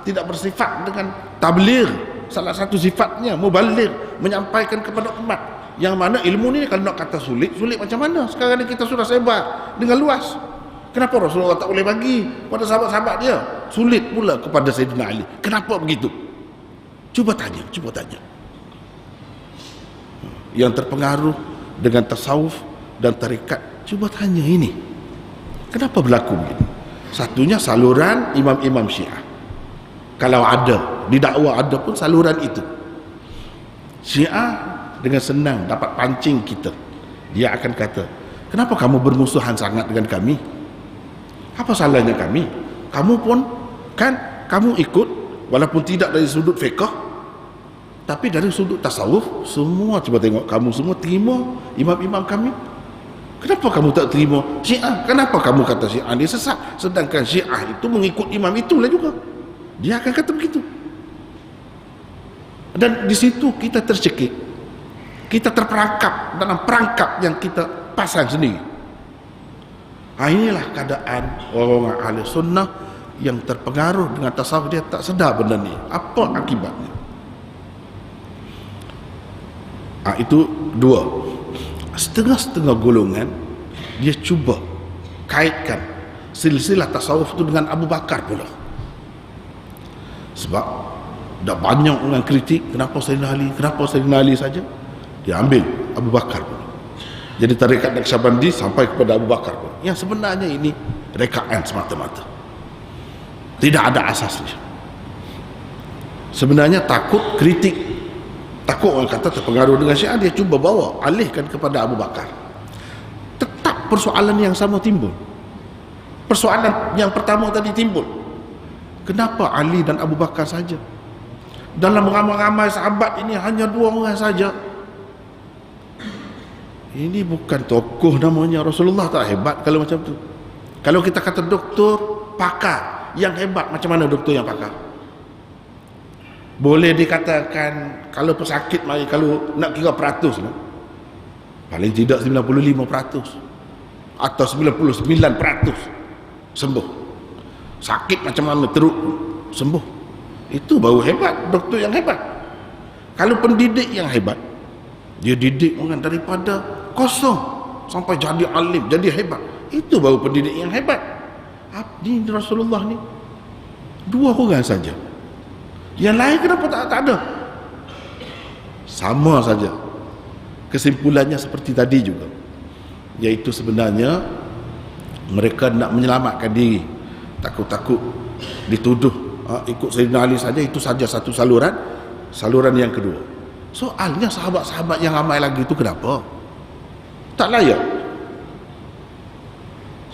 tidak bersifat dengan tabligh. Salah satu sifatnya mubaligh, menyampaikan kepada umat. Yang mana ilmu ni kalau nak kata sulit macam mana? Sekarang ni kita sudah sebar dengan luas. Kenapa Rasulullah tak boleh bagi pada sahabat-sahabat dia? Sulit pula kepada Sayyidina Ali. Kenapa begitu? Cuba tanya. Yang terpengaruh dengan tasawuf dan tarekat. Cuba tanya ini, kenapa berlaku begini? Satunya saluran imam-imam Syiah. Kalau ada, didakwa ada pun saluran itu. Syiah dengan senang dapat pancing kita. Dia akan kata, kenapa kamu bermusuhan sangat dengan kami? Apa salahnya kami? Kamu pun kan, kamu ikut walaupun tidak dari sudut fiqh, tapi dari sudut tasawuf. Semua coba tengok, kamu semua terima imam-imam kami. Kenapa kamu tak terima Syiah? Kenapa kamu kata Syiah dia sesat, sedangkan Syiah itu mengikut imam itulah juga? Dia akan kata begitu. Dan di situ kita tercekik, kita terperangkap dalam perangkap yang kita pasang sendiri. Inilah keadaan orang ahli sunnah yang terpengaruh dengan tasawuf. Dia tak sedar benda ni, apa akibatnya. Itu dua. Setengah-setengah golongan dia cuba kaitkan silsilah tasawuf itu dengan Abu Bakar pula. Sebab dah banyak orang kritik, kenapa Sayyidina Ali saja, dia ambil Abu Bakar pula. Jadi tarekat Naqsyabandi sampai kepada Abu Bakar pula. Yang sebenarnya ini rekaan semata-mata, tidak ada asasnya. Sebenarnya takut kritik, takut orang kata terpengaruh dengan Syiah, dia cuba bawa alihkan kepada Abu Bakar. Tetap persoalan yang sama timbul. Persoalan yang pertama tadi timbul, kenapa Ali dan Abu Bakar saja? Dalam ramai-ramai sahabat ini hanya dua orang saja. Ini bukan tokoh namanya. Rasulullah tak hebat kalau macam tu? Kalau kita kata doktor pakar yang hebat, macam mana doktor yang pakar? Boleh dikatakan kalau pesakit mari, kalau nak kira peratus lah, paling tidak 95% atau 99% sembuh. Sakit macam mana teruk sembuh. Itu baru hebat, doktor yang hebat. Kalau pendidik yang hebat, dia didik orang daripada kosong sampai jadi alim, jadi hebat. Itu baru pendidik yang hebat. Ini Rasulullah ni dua orang saja. Yang lain kenapa tak ada? Sama saja. Kesimpulannya seperti tadi juga, iaitu sebenarnya mereka nak menyelamatkan diri, takut-takut dituduh ikut Sayyidina Ali saja. Itu saja satu saluran. Saluran yang kedua, soalnya sahabat-sahabat yang ramai lagi itu kenapa tak layak?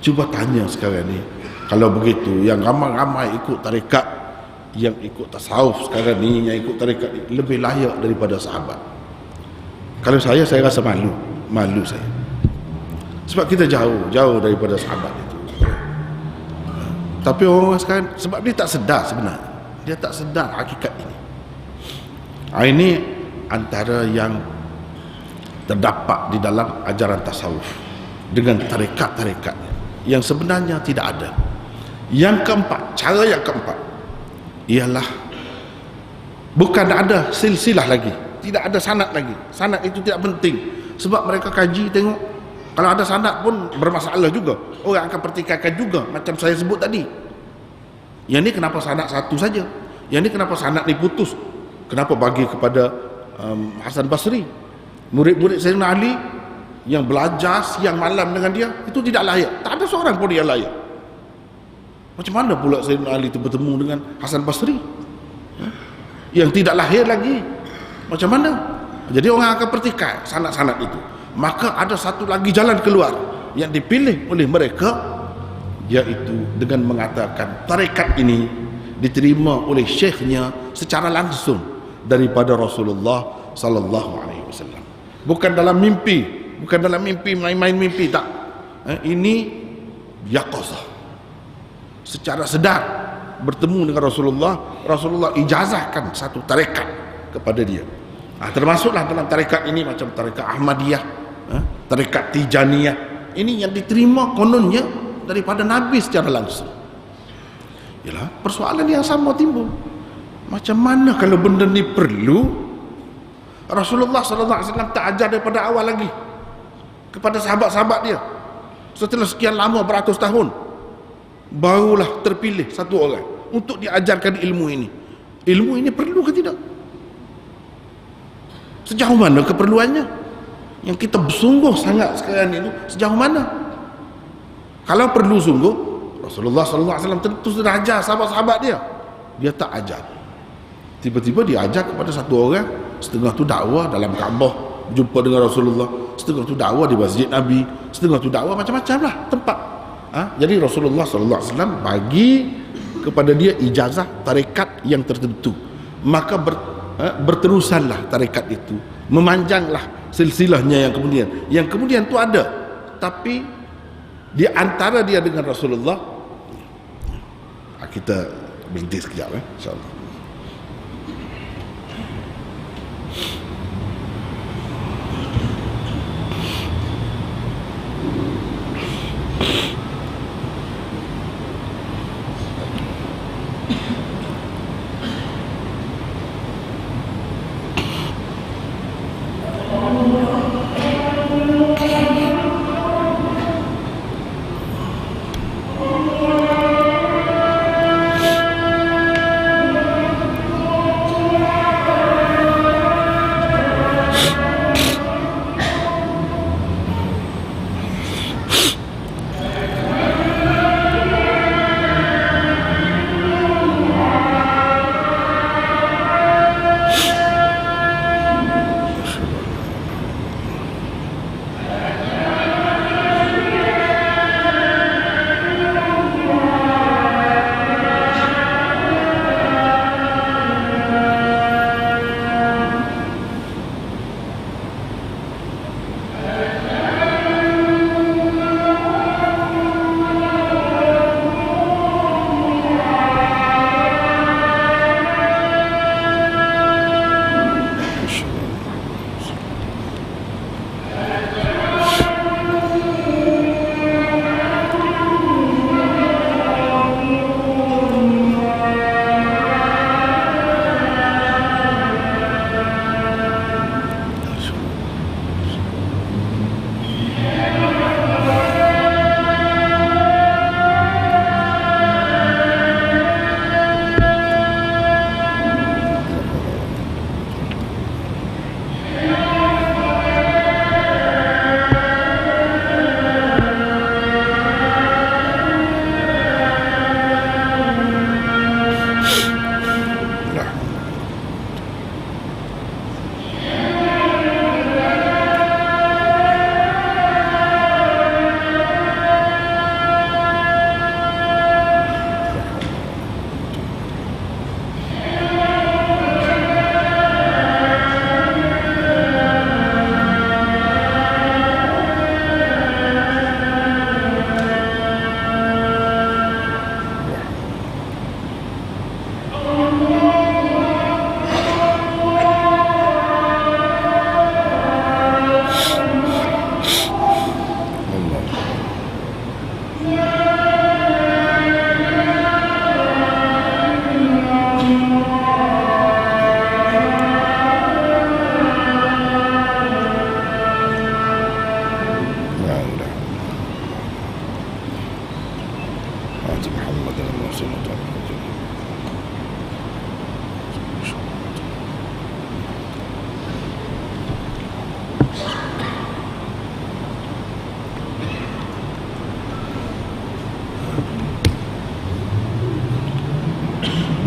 Cuba tanya sekarang ni, kalau begitu yang ramai-ramai ikut tarekat, yang ikut tasawuf sekarang ni, yang ikut tarekat lebih layak daripada sahabat. Kalau saya rasa malu saya, sebab kita jauh daripada sahabat itu. Tapi orang sekarang, sebab dia tak sedar sebenarnya, dia tak sedar hakikat ini. Ini antara yang terdapat di dalam ajaran tasawuf dengan tarekat-tarekatnya yang sebenarnya tidak ada. Yang keempat, cara yang keempat ialah bukan ada silsilah lagi, tidak ada sanad lagi. Sanad itu tidak penting, sebab mereka kaji tengok, kalau ada sanad pun bermasalah juga, orang akan pertikaikan juga, macam saya sebut tadi. Yang ni kenapa sanad satu saja, yang ni kenapa sanad ni putus, kenapa bagi kepada Hasan Basri, murid-murid Sayyidina Ali yang belajar siang malam dengan dia, itu tidak layak. Tak ada seorang pun yang layak. Macam mana pula Sayyidina Ali itu bertemu dengan Hasan Basri yang tidak lahir lagi? Macam mana? Jadi orang akan pertikaikan sanad-sanad itu. Maka ada satu lagi jalan keluar yang dipilih oleh mereka, iaitu dengan mengatakan tarekat ini diterima oleh syekhnya secara langsung daripada Rasulullah sallallahu alaihi wasallam. Bukan dalam mimpi, bukan dalam mimpi, main-main mimpi, tak. Ini yaqazah, secara sedar bertemu dengan Rasulullah. Rasulullah ijazahkan satu tarekat kepada dia. Termasuklah dalam tarekat ini macam tarekat Ahmadiyah, tarekat Tijaniyah. Ini yang diterima kononnya daripada Nabi secara langsung. Yalah, persoalan yang sama timbul. Macam mana kalau benda ni perlu? Rasulullah SAW tak ajar daripada awal lagi kepada sahabat-sahabat dia. Setelah sekian lama, beratus tahun, barulah terpilih satu orang untuk diajarkan ilmu ini. Ilmu ini perlu ke tidak? Sejauh mana keperluannya? yang kita bersungguh sangat sekalian itu sejauh mana? Kalau perlu sungguh, Rasulullah SAW tentu sudah ajar sahabat-sahabat dia. Dia tak ajar. Tiba-tiba dia ajar kepada satu orang, setengah tu dakwah dalam Kaabah, jumpa dengan Rasulullah, setengah tu dakwah di Masjid Nabi, setengah tu dakwah macam-macam lah tempat. Jadi Rasulullah SAW bagi kepada dia ijazah tarekat yang tertentu, maka berterusanlah tarekat itu, memanjanglah silsilahnya yang kemudian tu ada. Tapi di antara dia dengan Rasulullah, kita berhenti sekejap insyaAllah.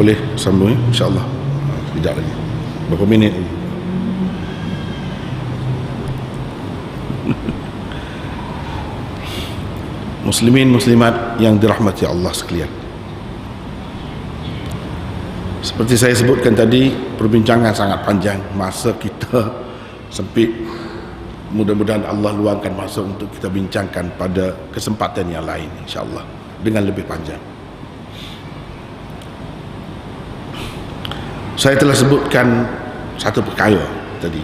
Boleh sambung insyaAllah. Sekejap lagi, berapa minit lagi. Muslimin muslimat yang dirahmati Allah sekalian, seperti saya sebutkan tadi, perbincangan sangat panjang, masa kita sempit. Mudah-mudahan Allah luangkan masa untuk kita bincangkan pada kesempatan yang lain insyaAllah dengan lebih panjang. Saya telah sebutkan satu perkara tadi,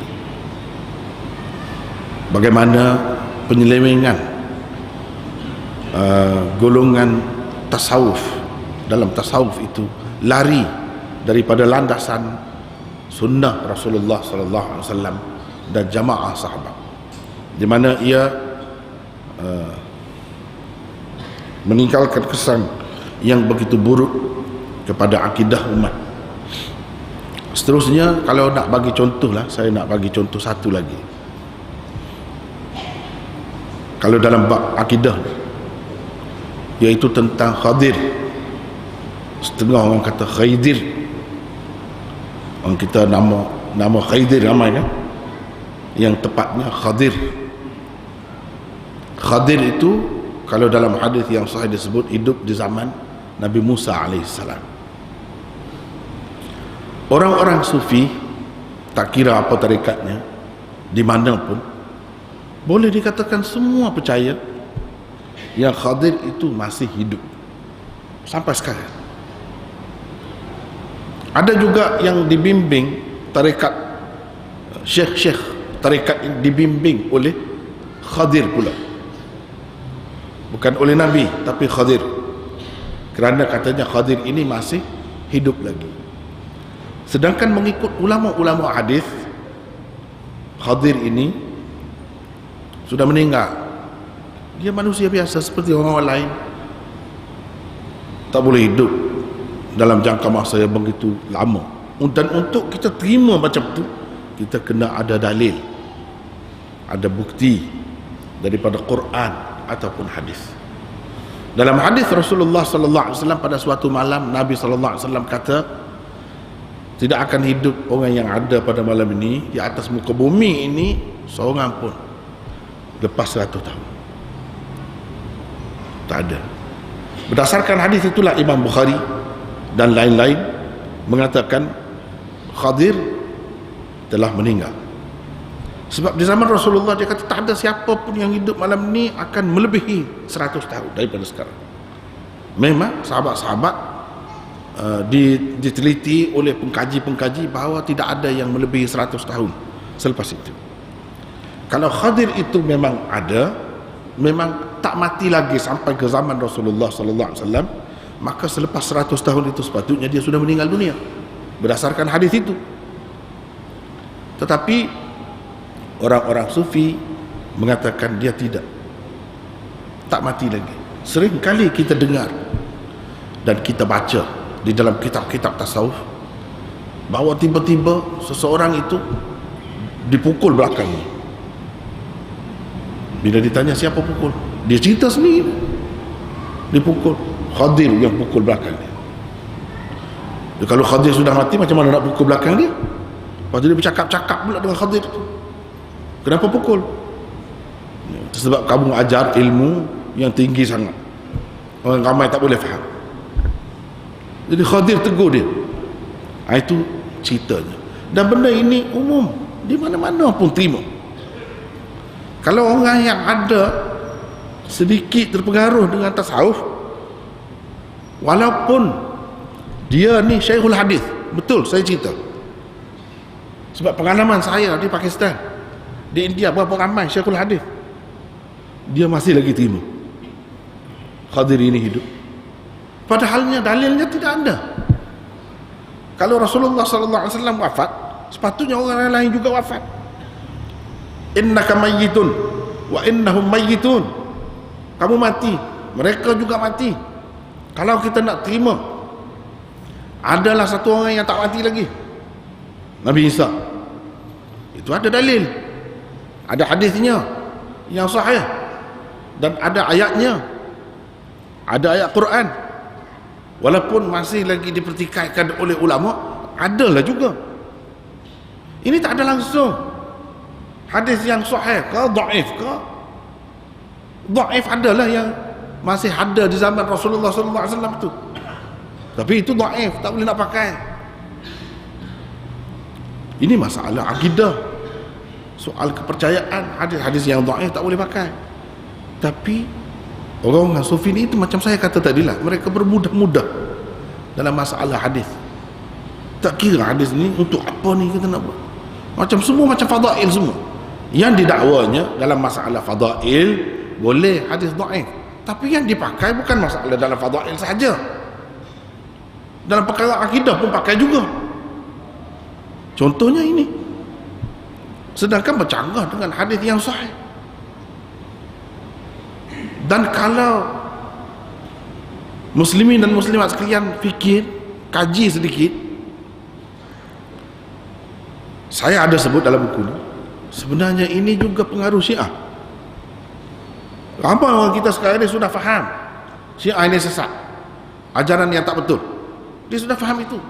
bagaimana penyelewengan golongan tasawuf. Dalam tasawuf itu lari daripada landasan sunnah Rasulullah SAW dan jamaah sahabat, di mana ia meninggalkan kesan yang begitu buruk kepada akidah umat. Seterusnya, kalau nak bagi contoh lah, saya nak bagi contoh satu lagi. kalau dalam bab akidah, iaitu tentang Khadir. Setengah orang kata Khaidir, orang kita nama Khaidir ramai kan, yang tepatnya Khadir. Khadir itu kalau dalam hadis yang sahih disebut hidup di zaman Nabi Musa alaihissalam. Orang-orang sufi, tak kira apa tarikatnya, di mana pun, boleh dikatakan semua percaya yang Khadir itu masih hidup sampai sekarang. Ada juga yang dibimbing tarekat, syekh-syekh tarekat dibimbing oleh Khadir pula, bukan oleh Nabi tapi Khadir, kerana katanya Khadir ini masih hidup lagi. Sedangkan mengikut ulama-ulama hadis, Khadir ini sudah meninggal. Dia manusia biasa seperti orang lain, tak boleh hidup dalam jangka masa yang begitu lama. Dan untuk kita terima macam tu, kita kena ada dalil, ada bukti daripada Quran ataupun hadis. Dalam hadis Rasulullah sallallahu alaihi wasallam, pada suatu malam Nabi sallallahu alaihi wasallam kata, tidak akan hidup orang yang ada pada malam ini di atas muka bumi ini seorang pun lepas 100 tahun. Tak ada. Berdasarkan hadis itulah Imam Bukhari dan lain-lain mengatakan Khadir telah meninggal. Sebab di zaman Rasulullah dia kata tak ada siapa pun yang hidup malam ni akan melebihi 100 tahun daripada sekarang. Memang sahabat-sahabat diteliti oleh pengkaji-pengkaji bahawa tidak ada yang melebihi 100 tahun selepas itu. Kalau Khadir itu memang ada, memang tak mati lagi sampai ke zaman Rasulullah sallallahu alaihi wasallam, maka selepas 100 tahun itu sepatutnya dia sudah meninggal dunia berdasarkan hadis itu. Tetapi orang-orang sufi mengatakan dia tidak, tak mati lagi. Sering kali kita dengar dan kita baca di dalam kitab-kitab tasawuf bahawa tiba-tiba seseorang itu dipukul belakangnya. Bila ditanya siapa pukul, dia cerita sendiri dipukul. Khadir yang pukul belakang dia. Kalau Khadir sudah mati, macam mana nak pukul belakang dia? Lepas tu dia bercakap-cakap pula dengan Khadir tu. Kenapa pukul? Sebab kamu ajar ilmu yang tinggi sangat, orang ramai tak boleh faham. Jadi Khadir tegur dia. Itu ceritanya. Dan benda ini umum, di mana-mana pun terima. Kalau orang yang ada sedikit terpengaruh dengan tasawuf, walaupun dia ni syekhul hadis, betul saya cerita, sebab pengalaman saya di Pakistan, di India, berapa ramai syekhul hadis, dia masih lagi terima Khadir ini hidup, padahalnya dalilnya tidak ada. Kalau Rasulullah sallallahu alaihi wasallam wafat, sepatutnya orang lain juga wafat. Innaka mayyitun wa innahum mayyitun, kamu mati, mereka juga mati. Kalau kita nak terima, adalah satu orang yang tak mati lagi, Nabi Isa. Itu ada dalil, ada hadisnya yang sahih, dan ada ayatnya, ada ayat Quran. Walaupun masih lagi dipertikaikan oleh ulama, adalah juga. Ini tak ada langsung hadis yang sahih ke dhaif ke. Dhaif adalah yang masih ada di zaman Rasulullah sallallahu alaihi wasallam tu, tapi itu dhaif, tak boleh nak pakai. Ini masalah akidah, soal kepercayaan. Hadis-hadis yang dhaif tak boleh pakai. Tapi orang sufi ini itu macam saya kata tadilah, mereka bermudah-mudah dalam masalah hadis. Tak kira hadis ni untuk apa ni kita nak buat, macam semua macam fadail semua. Yang didakwanya dalam masalah fadail boleh hadis dhaif, tapi yang dipakai bukan masalah dalam fadail saja, dalam perkara akidah pun pakai juga. Contohnya ini, sedangkan bercanggah dengan hadis yang sahih. Dan kalau muslimin dan muslimat sekalian fikir, kaji sedikit, saya ada sebut dalam buku ini, sebenarnya ini juga pengaruh Syiah. Ramai orang kita sekarang ni sudah faham Syiah ini sesat, ajaran yang tak betul. Dia sudah faham itu,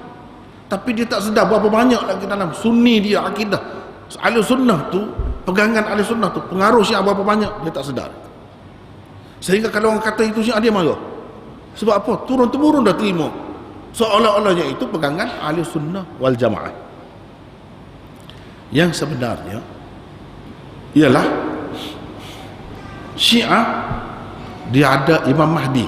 tapi dia tak sedar berapa banyak lagi dalam sunni dia akidah ahli sunnah tu, pegangan ahli sunnah tu, pengaruh Syiah berapa banyak dia tak sedar. Sehingga kalau orang kata itu Syiah, dia marah. Sebab apa? Turun-temurun dah terima seolah-olahnya itu pegangan ahli sunnah wal jamaah. Yang sebenarnya ialah Syiah dia ada Imam Mahdi.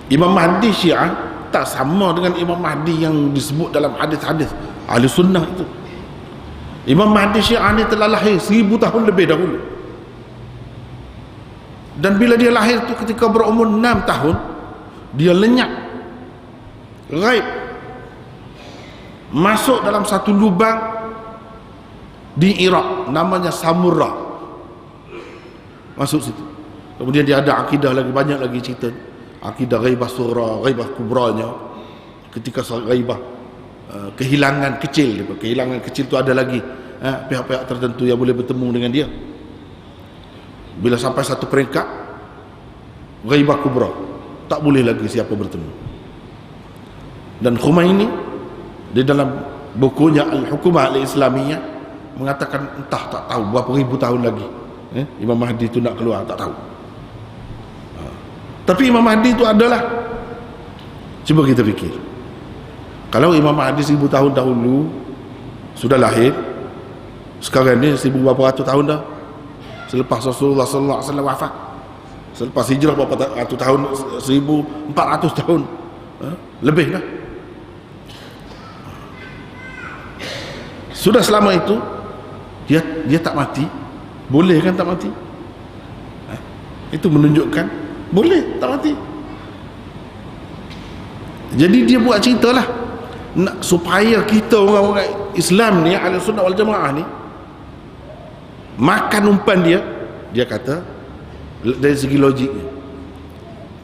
Imam Mahdi Syiah tak sama dengan Imam Mahdi yang disebut dalam hadis-hadis ahli sunnah itu. Imam Mahdi Syiah ni telah lahir 1000 tahun lebih dahulu, dan bila dia lahir tu ketika berumur 6 tahun dia lenyap, gaib, masuk dalam satu lubang di Iraq namanya Samurra, masuk situ. Kemudian dia ada akidah lagi, banyak lagi cerita akidah ghaibah sughra, ghaibah kubranya, ketika ghaibah kehilangan kecil. Kehilangan kecil tu ada lagi pihak-pihak tertentu yang boleh bertemu dengan dia. Bila sampai satu peringkat ghaibah kubra, tak boleh lagi siapa bertemu. Dan Khomeini di dalam bukunya Al-Hukumah Al-Islamiyah mengatakan entah tak tahu berapa ribu tahun lagi Imam Mahdi itu nak keluar, tak tahu. Tapi Imam Mahdi itu adalah, cuba kita fikir, kalau Imam Mahdi 1000 tahun dahulu sudah lahir, sekarang ni 1000 berapa ratus tahun dah selepas Rasulullah sallallahu alaihi wasallam wafat, selepas hijrah berapa ratus tahun, 1400 tahun lebih dah. Sudah selama itu dia tak mati. Boleh kan tak mati? Itu menunjukkan boleh tak mati. Jadi dia buat cerita lah supaya kita orang-orang Islam ni, ahli sunnah wal jamaah ni, makan umpan dia. Dia kata dari segi logiknya,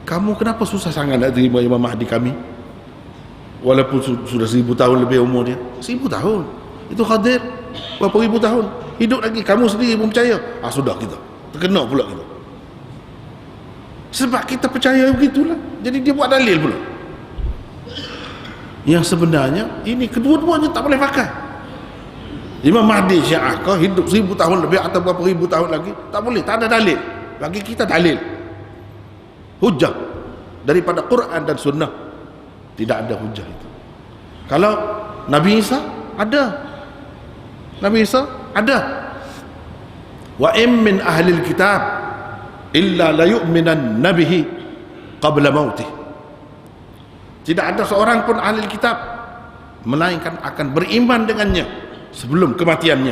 kamu kenapa susah sangat nak terima Imam Mahdi kami, walaupun sudah 1000 tahun lebih umur dia. 1000 tahun itu Khadir berapa ribu tahun hidup lagi, kamu sendiri pun percaya. Sudah kita terkena pula kita, sebab kita percaya begitulah. Jadi dia buat dalil pula yang sebenarnya ini kedua-duanya tak boleh pakai. Imam Mahdi Syiah kau hidup 1000 tahun lebih atau berapa ribu tahun lagi, tak boleh, tak ada dalil. Bagi kita dalil hujah daripada Quran dan Sunnah, tidak ada hujah itu. Kalau Nabi Isa ada, Nabi Isa ada, wa min ahlil kitab illa la yu'minan nabihi qabla mautih. Tidak ada seorang pun ahli kitab melainkan akan beriman dengannya sebelum kematiannya.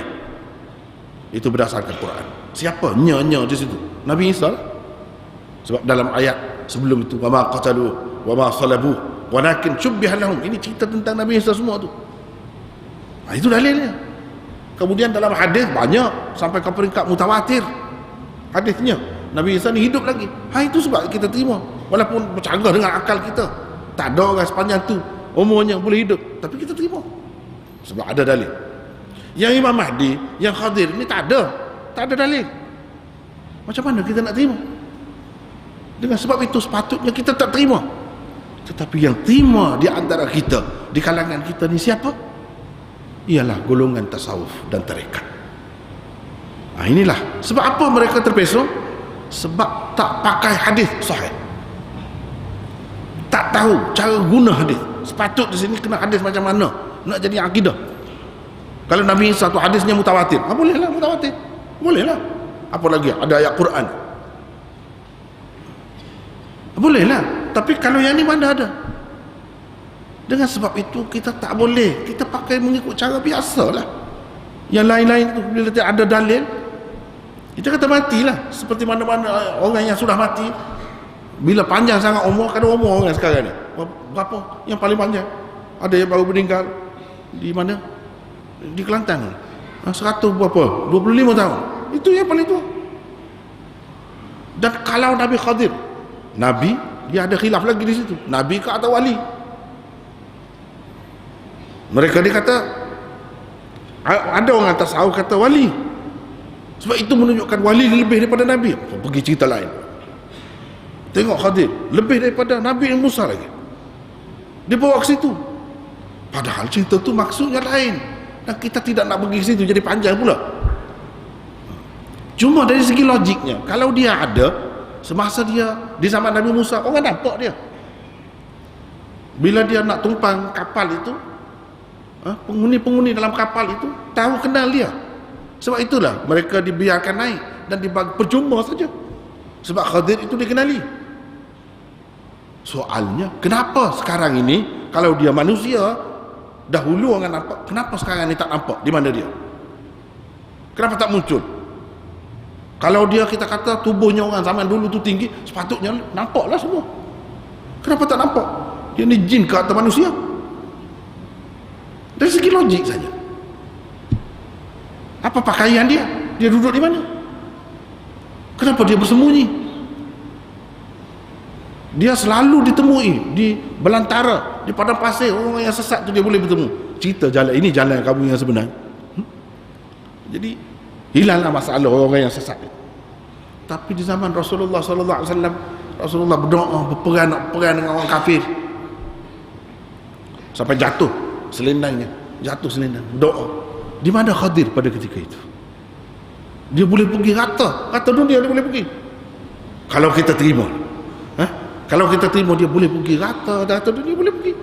Itu berdasarkan Quran. Siapa nya di situ? Nabi Isa. Sebab dalam ayat sebelum itu, wa ma qatalu wa ma salabu walakin syubbiha lahum. Ini cerita tentang Nabi Isa semua tu. Itu dalilnya. Kemudian dalam hadis banyak sampai ke peringkat mutawatir hadisnya Nabi Isa ni hidup lagi. Itu sebab kita terima, walaupun bercanggah dengan akal kita. Tak ada orang sepanjang tu umurnya boleh hidup, tapi kita terima sebab ada dalil. Yang Imam Mahdi, yang Khadir ni tak ada dalil. Macam mana kita nak terima? Dengan sebab itu sepatutnya kita tak terima. Tetapi yang terima di antara kita, di kalangan kita ni siapa? Ialah golongan tasawuf dan tarekat. Inilah sebab apa mereka terpesong, sebab tak pakai hadis sahih, tak tahu cara guna hadis. Sepatut di sini kena hadis macam mana nak jadi akidah. Kalau Nabi satu hadisnya mutawatir, bolehlah mutawatir, bolehlah. Apalagi ada ayat Quran, bolehlah. Tapi kalau yang ni mana ada? Dengan sebab itu kita tak boleh, kita pakai mengikut cara biasalah. Yang lain-lain tu bila tidak ada dalil, kita kata matilah. Seperti mana-mana orang yang sudah mati, bila panjang sangat umur, kan umur orang sekarang ni berapa yang paling panjang? Ada yang baru meninggal di mana? Di Kelantan, 100 berapa? 25 tahun. Itu yang paling tua. Dan kalau Nabi Khadir, Nabi, dia ada khilaf lagi di situ, Nabi ke atau wali. Mereka dia kata, ada orang tasawuf kata wali, Sebab itu menunjukkan wali lebih daripada Nabi. Pergi cerita lain. Tengok Khadir, lebih daripada Nabi Musa lagi. Dia bawa ke situ. Padahal cerita tu maksudnya lain. Dan kita tidak nak pergi ke situ, jadi panjang pula. Cuma dari segi logiknya, kalau dia ada semasa dia di zaman Nabi Musa, orang nampak dia. Bila dia nak tumpang kapal itu, penghuni-penghuni dalam kapal itu tahu kenal dia. Sebab itulah mereka dibiarkan naik dan dibagi percuma saja. Sebab Khadir itu dikenali. Soalnya, kenapa sekarang ini kalau dia manusia dahulu orang nampak, kenapa sekarang ni tak nampak? Di mana dia? Kenapa tak muncul? Kalau dia, kita kata tubuhnya orang zaman dulu tu tinggi, sepatutnya nampaklah semua. Kenapa tak nampak? Dia ni jin ke atau manusia? Dari segi logik saja. Apa pakaian dia? Dia duduk di mana? Kenapa dia bersembunyi? Dia selalu ditemui di belantara, di padang pasir. Orang yang sesat tu dia boleh bertemu. Cerita jalan ini, jalan kamu yang sebenar. Jadi hilanglah masalah orang yang sesat. Tapi di zaman Rasulullah sallallahu alaihi wasallam, Rasulullah berdoa, berperang dengan orang kafir sampai jatuh selendangnya, doa. Di mana Khadir pada ketika itu? Dia boleh pergi rata dunia, dia boleh pergi. Kalau kita terima, kalau kita terima, dia boleh pergi rata dunia, boleh pergi.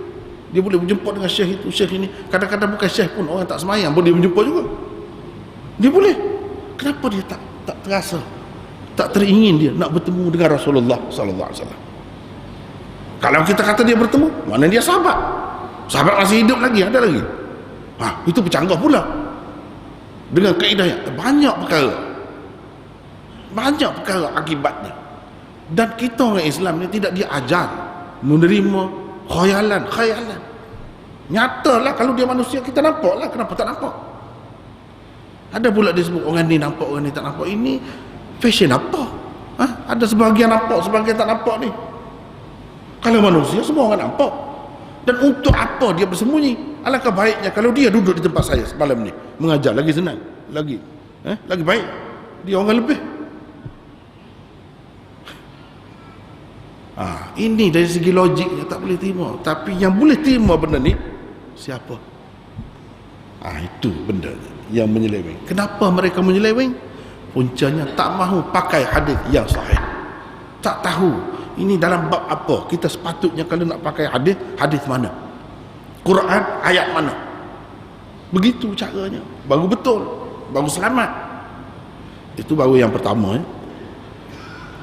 Dia boleh berjumpa dengan syekh itu, syekh ini. Kadang-kadang bukan syekh pun, orang tak semayang pun dia berjumpa juga. Dia boleh. Kenapa dia tak terasa, tak teringin dia nak bertemu dengan Rasulullah sallallahu alaihi wasallam? Kalau kita kata dia bertemu, mana dia sahabat? Sahabat masih hidup lagi, ada lagi. Itu bercanggah pula dengan kaedah yang banyak perkara akibatnya. Dan kita orang Islam ni tidak diajar menerima khayalan. Nyatalah kalau dia manusia, kita nampaklah, kenapa tak nampak? Ada pula disebut orang ni nampak, orang ni tak nampak. Ini fashion apa? Ada sebahagian nampak, sebahagian tak nampak ni. Kalau manusia semua orang nampak. Dan untuk apa dia bersembunyi? Alangkah baiknya kalau dia duduk di tempat saya semalam ni mengajar, lagi senang, lagi baik. Dia orang lebih. Ini dari segi logiknya tak boleh terima. Tapi yang boleh terima benda ni siapa? Itu benda yang menyeleweng. Kenapa mereka menyeleweng? Puncanya tak mahu pakai hadis yang sahih. Tak tahu ini dalam bab apa. Kita sepatutnya kalau nak pakai hadis mana? Quran ayat mana? Begitu caranya. Baru betul, baru selamat. Itu baru yang pertama.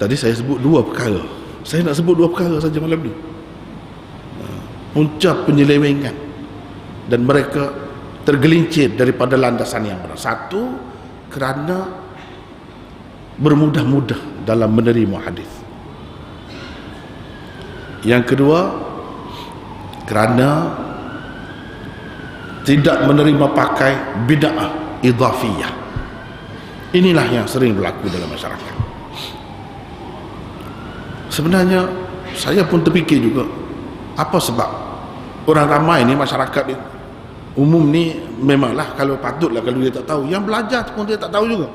Tadi saya sebut dua perkara. Saya nak sebut dua perkara saja malam ni. Punca penyelewengan dan mereka tergelincir daripada landasan yang benar. Satu, kerana bermudah-mudah dalam menerima hadis. Yang kedua, kerana tidak menerima pakai bid'ah idhafiyah. Inilah yang sering berlaku dalam masyarakat. Sebenarnya saya pun terfikir juga, apa sebab orang ramai ni, masyarakat ni umum ni, memanglah kalau patutlah kalau dia tak tahu, yang belajar pun dia tak tahu juga.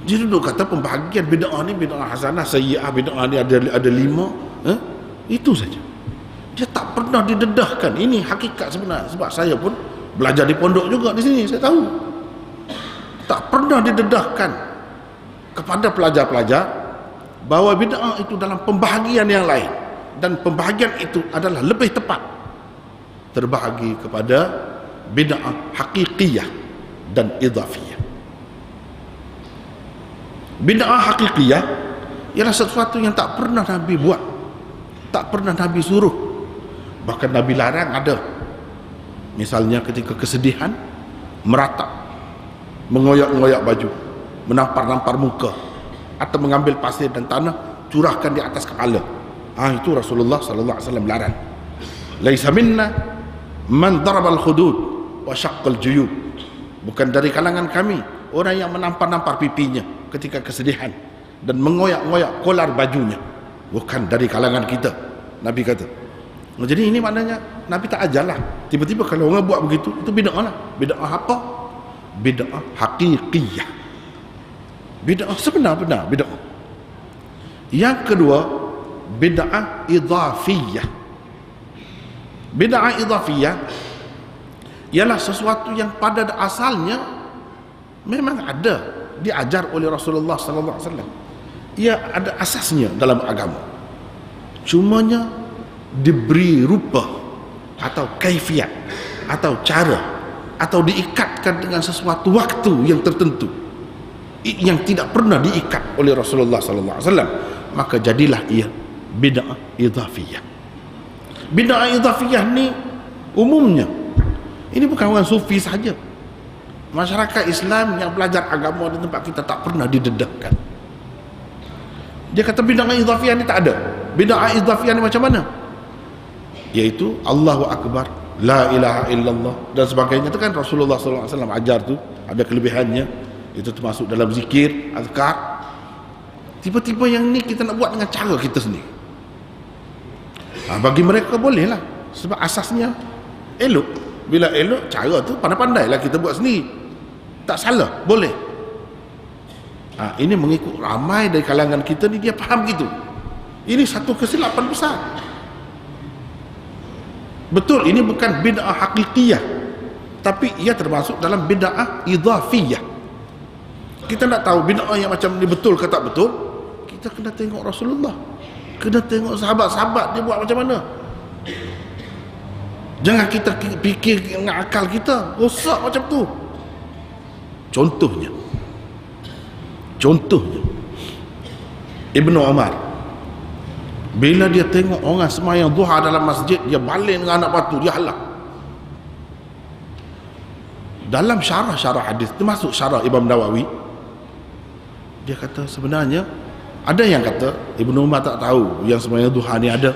Dia duduk kata pembahagian bid'ah ni, bid'ah hasanah, sayyi'ah, bid'ah ni ada 5, itu saja. Dia tak pernah didedahkan. Ini hakikat sebenarnya. Sebab saya pun belajar di pondok juga di sini, saya tahu. Tak pernah didedahkan kepada pelajar-pelajar bahawa bid'ah itu dalam pembahagian yang lain, dan pembahagian itu adalah lebih tepat terbahagi kepada bid'ah hakikiyah dan idhafiyah. Bid'ah hakikiyah ialah sesuatu yang tak pernah Nabi buat, tak pernah Nabi suruh, bahkan Nabi larang ada. Misalnya ketika kesedihan, meratap, mengoyak-ngoyak baju, menampar-nampar muka, atau mengambil pasir dan tanah curahkan di atas kepala. Itu Rasulullah sallallahu alaihi wasallam larang. Laisa minna man darabal khudud wa syaqqal juyub. Bukan dari kalangan kami orang yang menampar-nampar pipinya ketika kesedihan dan mengoyak-ngoyak kolar bajunya. Bukan dari kalangan kita, Nabi kata. Jadi ini maknanya Nabi tak ajarlah. Tiba-tiba kalau orang buat begitu, itu bid'ah lah. Bid'ah apa? Bid'ah hakikiyah. Bid'ah sebenar-benar bid'ah. Yang kedua, bid'ah idhafiyah. Bid'ah idhafiyah ialah sesuatu yang pada asalnya memang ada, diajar oleh Rasulullah sallallahu alaihi wasallam. Ia ada asasnya dalam agama. Cumanya diberi rupa atau kaifiat atau cara atau diikatkan dengan sesuatu waktu yang tertentu yang tidak pernah diikat oleh Rasulullah sallallahu alaihi wasallam, maka jadilah ia bid'ah idhafiyah. Bid'ah idhafiyah ni umumnya ini bukan orang sufi saja. Masyarakat Islam yang belajar agama di tempat kita tak pernah didedahkan. Dia kata bid'ah idhafiyah ni tak ada. Bid'ah idhafiyah ni macam mana? Iaitu Allahu Akbar, la ilaha illallah dan sebagainya. Itu kan Rasulullah sallallahu alaihi wasallam ajar tu, ada kelebihannya. Itu termasuk dalam zikir, azkar. Tiba-tiba yang ni kita nak buat dengan cara kita sendiri. Bagi mereka bolehlah, sebab asasnya elok. Bila elok, cara tu pandai-pandailah kita buat sendiri, tak salah, boleh. Ini mengikut ramai dari kalangan kita ni, dia faham gitu. Ini satu kesilapan besar. Betul, ini bukan bid'ah hakikiyah, tapi ia termasuk dalam bid'ah idhafiyah. Kita nak tahu bid'ah yang macam ni betul ke tak betul, kita kena tengok Rasulullah, kena tengok sahabat-sahabat dia buat macam mana. Jangan kita fikir dengan akal kita, rosak macam tu. Contohnya Ibnu Umar, bila dia tengok orang sembahyang duha dalam masjid, dia baling dengan anak batu, dia halang. Dalam syarah hadis, termasuk syarah Imam Nawawi, dia kata sebenarnya ada yang kata Ibnu Umar tak tahu yang sembahyang duha ni ada.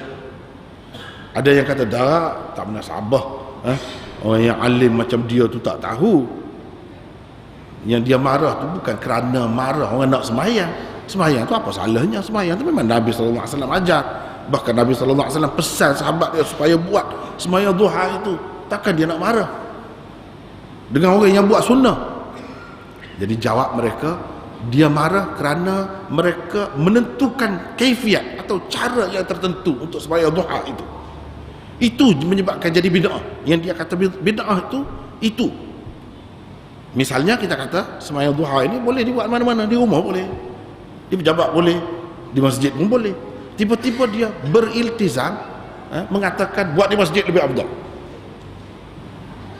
Ada yang kata dah, tak pernah sabar. Orang yang alim macam dia tu tak tahu. Yang dia marah tu bukan kerana marah orang nak sembahyang. Sembahyang tu apa salahnya? Sembahyang tu memang Nabi sallallahu alaihi wasallam ajar. Bahkan Nabi sallallahu alaihi wasallam pesan sahabat dia supaya buat sembahyang duha itu. Takkan dia nak marah dengan orang yang buat sunnah? Jadi jawab mereka, dia marah kerana mereka menentukan kaifiat atau cara yang tertentu untuk sembahyang duha itu. Itu menyebabkan jadi bid'ah. Yang dia kata bid'ah itu. Misalnya kita kata sembahyang duha ini boleh dibuat mana-mana, di rumah boleh, di pejabat boleh, di masjid pun boleh. Tiba-tiba dia beriltizam mengatakan buat di masjid lebih afdal.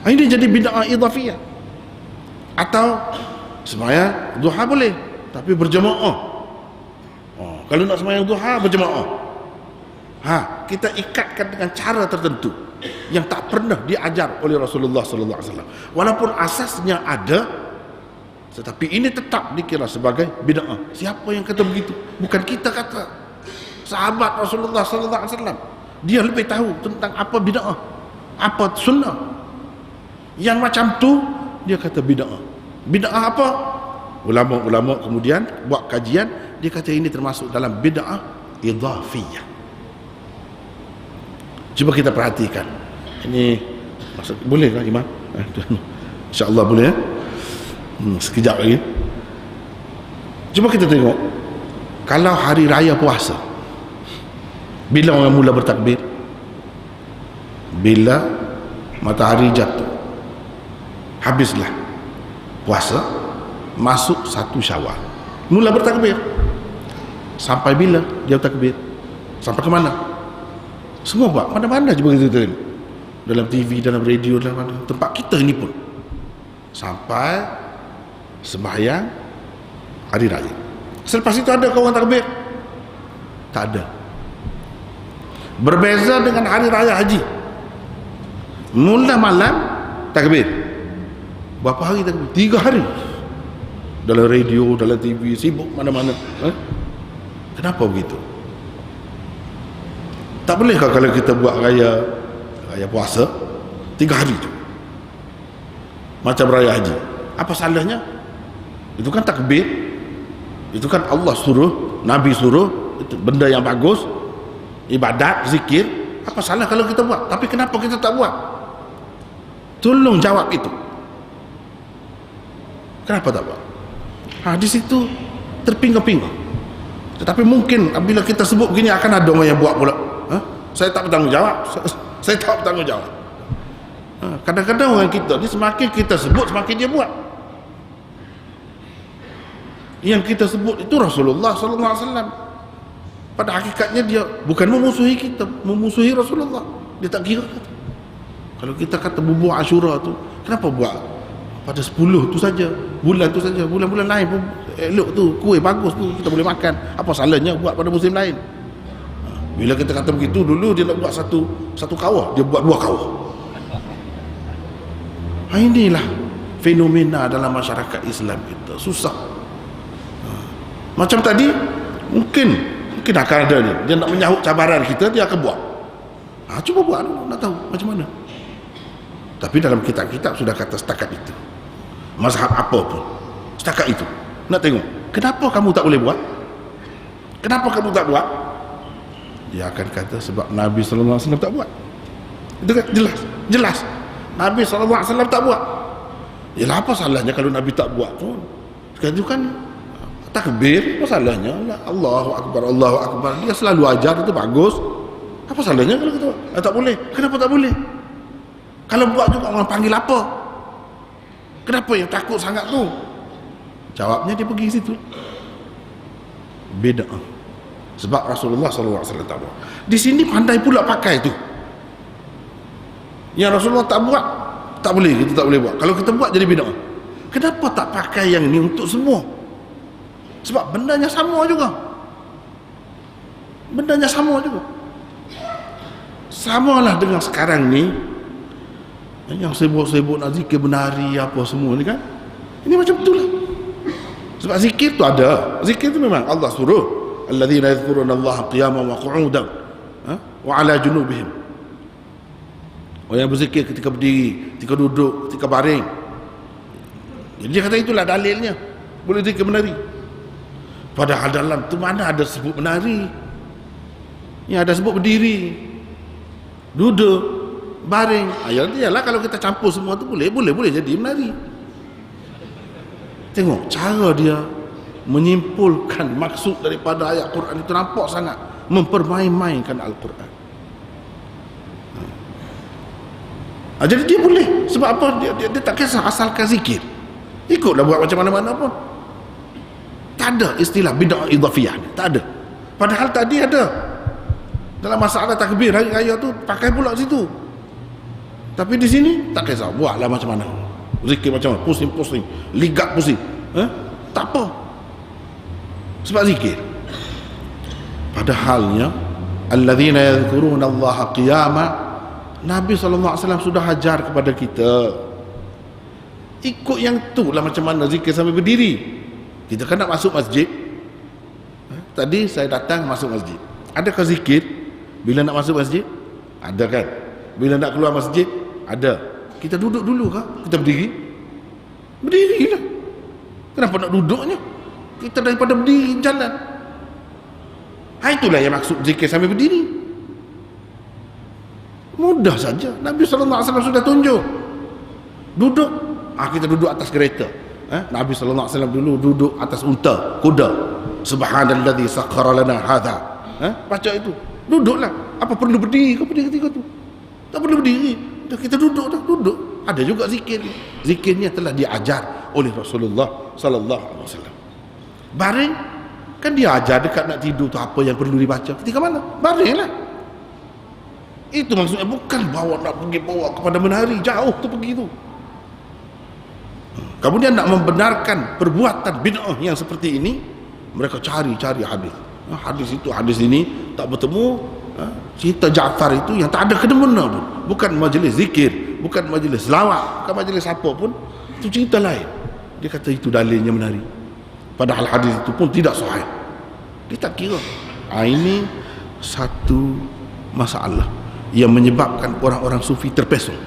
Ini jadi bid'ah idhafiyah. Atau sembahyang duha boleh tapi berjemaah. Kalau nak sembahyang duha berjemaah, kita ikatkan dengan cara tertentu yang tak pernah diajar oleh Rasulullah sallallahu alaihi wasallam. Walaupun asasnya ada, tetapi ini tetap dikira sebagai bid'ah. Siapa yang kata begitu? Bukan kita kata. Sahabat Rasulullah sallallahu alaihi wasallam, dia lebih tahu tentang apa bid'ah, apa sunnah. Yang macam tu dia kata bid'ah. Bid'ah apa? Ulama-ulama kemudian buat kajian, dia kata ini termasuk dalam bid'ah idhafiyah. Cuba kita perhatikan. Ini maksud, boleh tak Imam? InsyaAllah boleh ya? Sekejap lagi. Cuba kita tengok, kalau hari raya puasa, bila orang mula bertakbir? Bila matahari jatuh, habislah puasa, masuk 1 Syawal, mula bertakbir. Sampai bila dia bertakbir? Sampai ke mana? Semua buat mana-mana je begitu tadi, dalam TV, dalam radio, dalam mana, tempat kita ini pun, sampai sembahyang hari raya. Selepas itu ada orang takbir? Tak ada. Berbeza dengan hari raya haji, mula malam takbir. Berapa hari takbir? 3 hari. Dalam radio, dalam TV, sibuk mana-mana. Kenapa begitu? Tak bolehkah kalau kita buat raya puasa 3 hari tu macam raya haji? Apa salahnya? Itu kan takbir, itu kan Allah suruh, Nabi suruh, itu benda yang bagus, ibadat, zikir. Apa salah kalau kita buat? Tapi kenapa kita tak buat? Tolong jawab itu. Kenapa tak buat? Di situ terpinga-pinga. Tetapi mungkin bila kita sebut begini akan ada orang yang buat pula. Saya tak bertanggungjawab. Saya tak bertanggungjawab. Kadang-kadang orang kita ni semakin kita sebut semakin dia buat. Yang kita sebut itu Rasulullah sallallahu alaihi wasallam. Pada hakikatnya dia bukan memusuhi kita, memusuhi Rasulullah. Dia tak kira. Kalau kita kata bubur Ashura tu, kenapa buat pada 10 tu saja, bulan tu saja, bulan-bulan lain pun elok tu, kuih bagus tu kita boleh makan. Apa salahnya buat pada musim lain? Bila kita kata begitu, dulu dia nak buat satu kawah, dia buat 2 kawah. Inilah fenomena dalam masyarakat Islam kita, susah. Macam tadi, mungkin akan ada dia nak menyahut cabaran kita, dia akan buat. Cuba buat dulu, nak tahu macam mana. Tapi dalam kitab-kitab sudah kata setakat itu. Mazhab apa pun setakat itu. Nak tengok kenapa kamu tak boleh buat, kenapa kamu tak buat. Dia akan kata sebab Nabi sallallahu alaihi wasallam tak buat. Itu kan jelas Nabi sallallahu alaihi wasallam tak buat. Yalah, apa salahnya kalau Nabi tak buat pun? Sekarang itu kan takbir, apa salahnya? Allahu akbar, dia selalu ajar, itu bagus. Apa salahnya kalau kita tak boleh? Kenapa tak boleh? Kalau buat juga orang panggil apa? Kenapa yang takut sangat tu? Jawabnya dia pergi situ. Beda. Sebab Rasulullah SAW tak buat. Di sini pandai pula pakai tu. Yang Rasulullah tak buat, tak boleh, kita tak boleh buat. Kalau kita buat jadi beda. Kenapa tak pakai yang ni untuk semua? Sebab bendanya sama juga. Bendanya sama juga. Samalah dengan sekarang ni, yang sibuk-sibuk nak zikir menari apa semua ni kan. Ini macam betul lah. Sebab zikir tu ada. Zikir tu memang Allah suruh, alladzina yadhkuruna Allah qiyaman wa qu'udan wa ala junubihim. Orang yang berzikir ketika berdiri, ketika duduk, ketika baring. Jadi dia kata itulah dalilnya boleh zikir menari. Padahal dalam tu mana ada sebut menari. Yang ada sebut berdiri, duduk, baring. Ayalah kalau kita campur semua tu boleh jadi menari. Tengok cara dia menyimpulkan maksud daripada ayat Quran itu, nampak sangat mempermain-mainkan Al-Quran. Jadi dia boleh. Sebab apa? Dia tak kisah asalkan zikir, ikutlah buat macam mana-mana pun. Tak ada istilah bid'ah idhafiyah, tak ada. Padahal tadi ada dalam masalah takbir hari raya tu, pakai pula situ. Tapi di sini tak kisah, buatlah macam mana, zikir macam mana, pusing-pusing, ligat pusing, tak apa, sebab zikir. Padahalnya alladzina yadhkuruna Allah qiyama, Nabi SAW sudah ajar kepada kita ikut yang tu lah, macam mana zikir sambil berdiri. Kita kan nak masuk masjid, tadi saya datang masuk masjid, adakah zikir bila nak masuk masjid? Ada kan? Bila nak keluar masjid? Ada. Kita duduk dulu kah? Kita berdiri? Berdirilah. Kenapa nak duduknya? Kita daripada berdiri jalan. Itulah yang maksud zikir sambil berdiri. Mudah saja. Nabi SAW sudah tunjuk. Duduk, kita duduk atas kereta. Nabi SAW dulu duduk atas unta, kuda. Subhanalladzi sakhkhara lana hadha. Baca itu. Duduklah. Apa perlu berdiri ke ketika tu? Tak perlu berdiri. Kita duduk dah, duduk. Ada juga zikir. Zikirnya telah diajar oleh Rasulullah sallallahu alaihi wasallam. Baring kan dia ajar dekat nak tidur tu apa yang perlu dibaca. Ketika mana? Baringlah. Itu maksudnya, bukan nak pergi bawa kepada menari, jauh tu pergi tu. Kemudian nak membenarkan perbuatan bid'ah yang seperti ini, mereka cari hadis. Hadis itu, hadis ini tak bertemu. Cerita Ja'far itu yang tak ada kena-mena pun, bukan majlis zikir, bukan majlis selawat, bukan majlis apa pun, itu cerita lain. Dia kata itu dalilnya menari, padahal hadis itu pun tidak sahih. Dia tak kira. Ini satu masalah yang menyebabkan orang-orang sufi terpesong.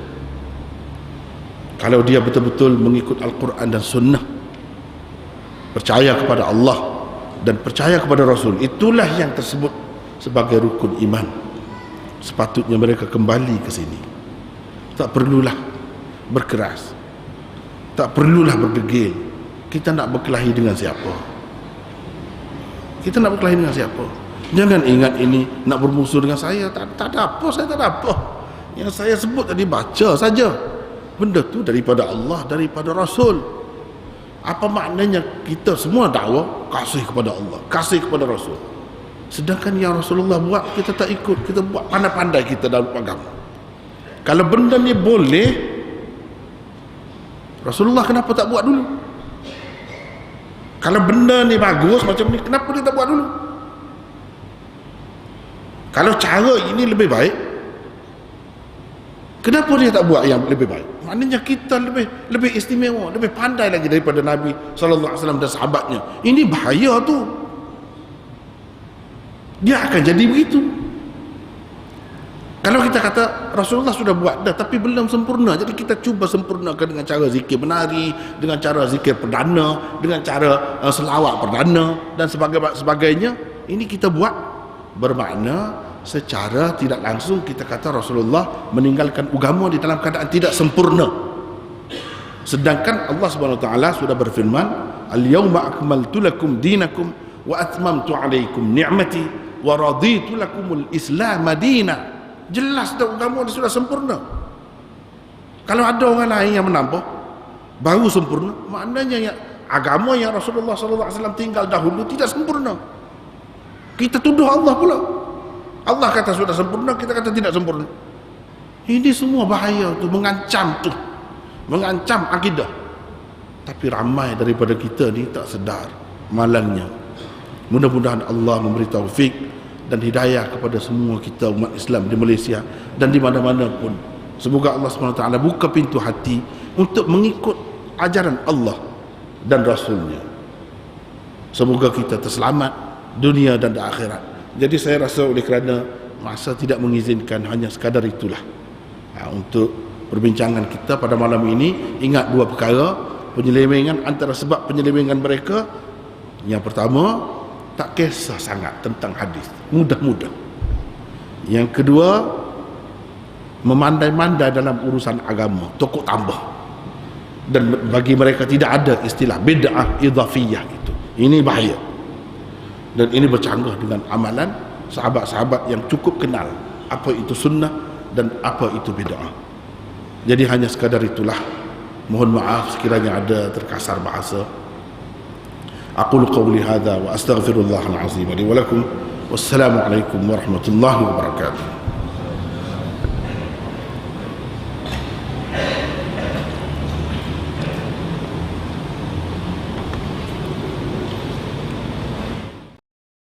Kalau dia betul-betul mengikut Al-Quran dan Sunnah, percaya kepada Allah dan percaya kepada Rasul, itulah yang tersebut sebagai rukun iman. Sepatutnya mereka kembali ke sini. Tak perlulah berkeras, tak perlulah berdegil. Kita nak berkelahi dengan siapa? Kita nak berkelahi dengan siapa? Jangan ingat ini nak bermusuh dengan saya. Tak ada apa, saya tak ada apa. Yang saya sebut tadi baca saja. Benda tu daripada Allah, daripada Rasul. Apa maknanya kita semua dakwah kasih kepada Allah, kasih kepada Rasul. Sedangkan yang Rasulullah buat kita tak ikut, kita buat pandai-pandai kita dalam agama. Kalau benda ni boleh, Rasulullah kenapa tak buat dulu? Kalau benda ni bagus macam ni, kenapa dia tak buat dulu? Kalau cara ini lebih baik, kenapa dia tak buat yang lebih baik? Maknanya kita lebih istimewa, lebih pandai lagi daripada Nabi SAW dan sahabatnya. Ini bahaya tu. Dia akan jadi begitu. Kalau kita kata Rasulullah sudah buat dah tapi belum sempurna, jadi kita cuba sempurnakan dengan cara zikir menari, dengan cara zikir perdana, dengan cara selawat perdana dan sebagainya. Ini kita buat, bermakna secara tidak langsung kita kata Rasulullah meninggalkan agama di dalam keadaan tidak sempurna. Sedangkan Allah Subhanahu wa taala sudah berfirman, "Al-yauma akmaltu lakum dinakum wa atmamtu 'alaikum ni'mati wa raditu lakumul Islam madina." Jelas dah agama dia sudah sempurna. Kalau ada orang lain yang menambah baru sempurna, maknanya yang agama yang Rasulullah SAW tinggal dahulu tidak sempurna. Kita tuduh Allah pula. Allah kata sudah sempurna, kita kata tidak sempurna. Ini semua bahaya tu, mengancam akidah. Tapi ramai daripada kita ni tak sedar malangnya. Mudah-mudahan Allah memberi taufik dan hidayah kepada semua kita umat Islam di Malaysia dan di mana-mana pun. Semoga Allah SWT buka pintu hati untuk mengikut ajaran Allah dan Rasulnya. Semoga kita terselamat dunia dan akhirat. Jadi saya rasa oleh kerana masa tidak mengizinkan, hanya sekadar itulah untuk perbincangan kita pada malam ini. Ingat dua perkara penyelewengan, antara sebab penyelewengan mereka, yang pertama, tak kisah sangat tentang hadis, mudah-mudah. Yang kedua, memandai-mandai dalam urusan agama, tokok tambah. Dan bagi mereka tidak ada istilah bid'ah idhafiyah itu. Ini bahaya. Dan ini bercanggah dengan amalan sahabat-sahabat yang cukup kenal apa itu sunnah dan apa itu bid'ah. Jadi hanya sekadar itulah. Mohon maaf sekiranya ada terkasar bahasa. أقول قولي هذا وأستغفر الله العظيم لي ولكم والسلام عليكم ورحمة الله وبركاته.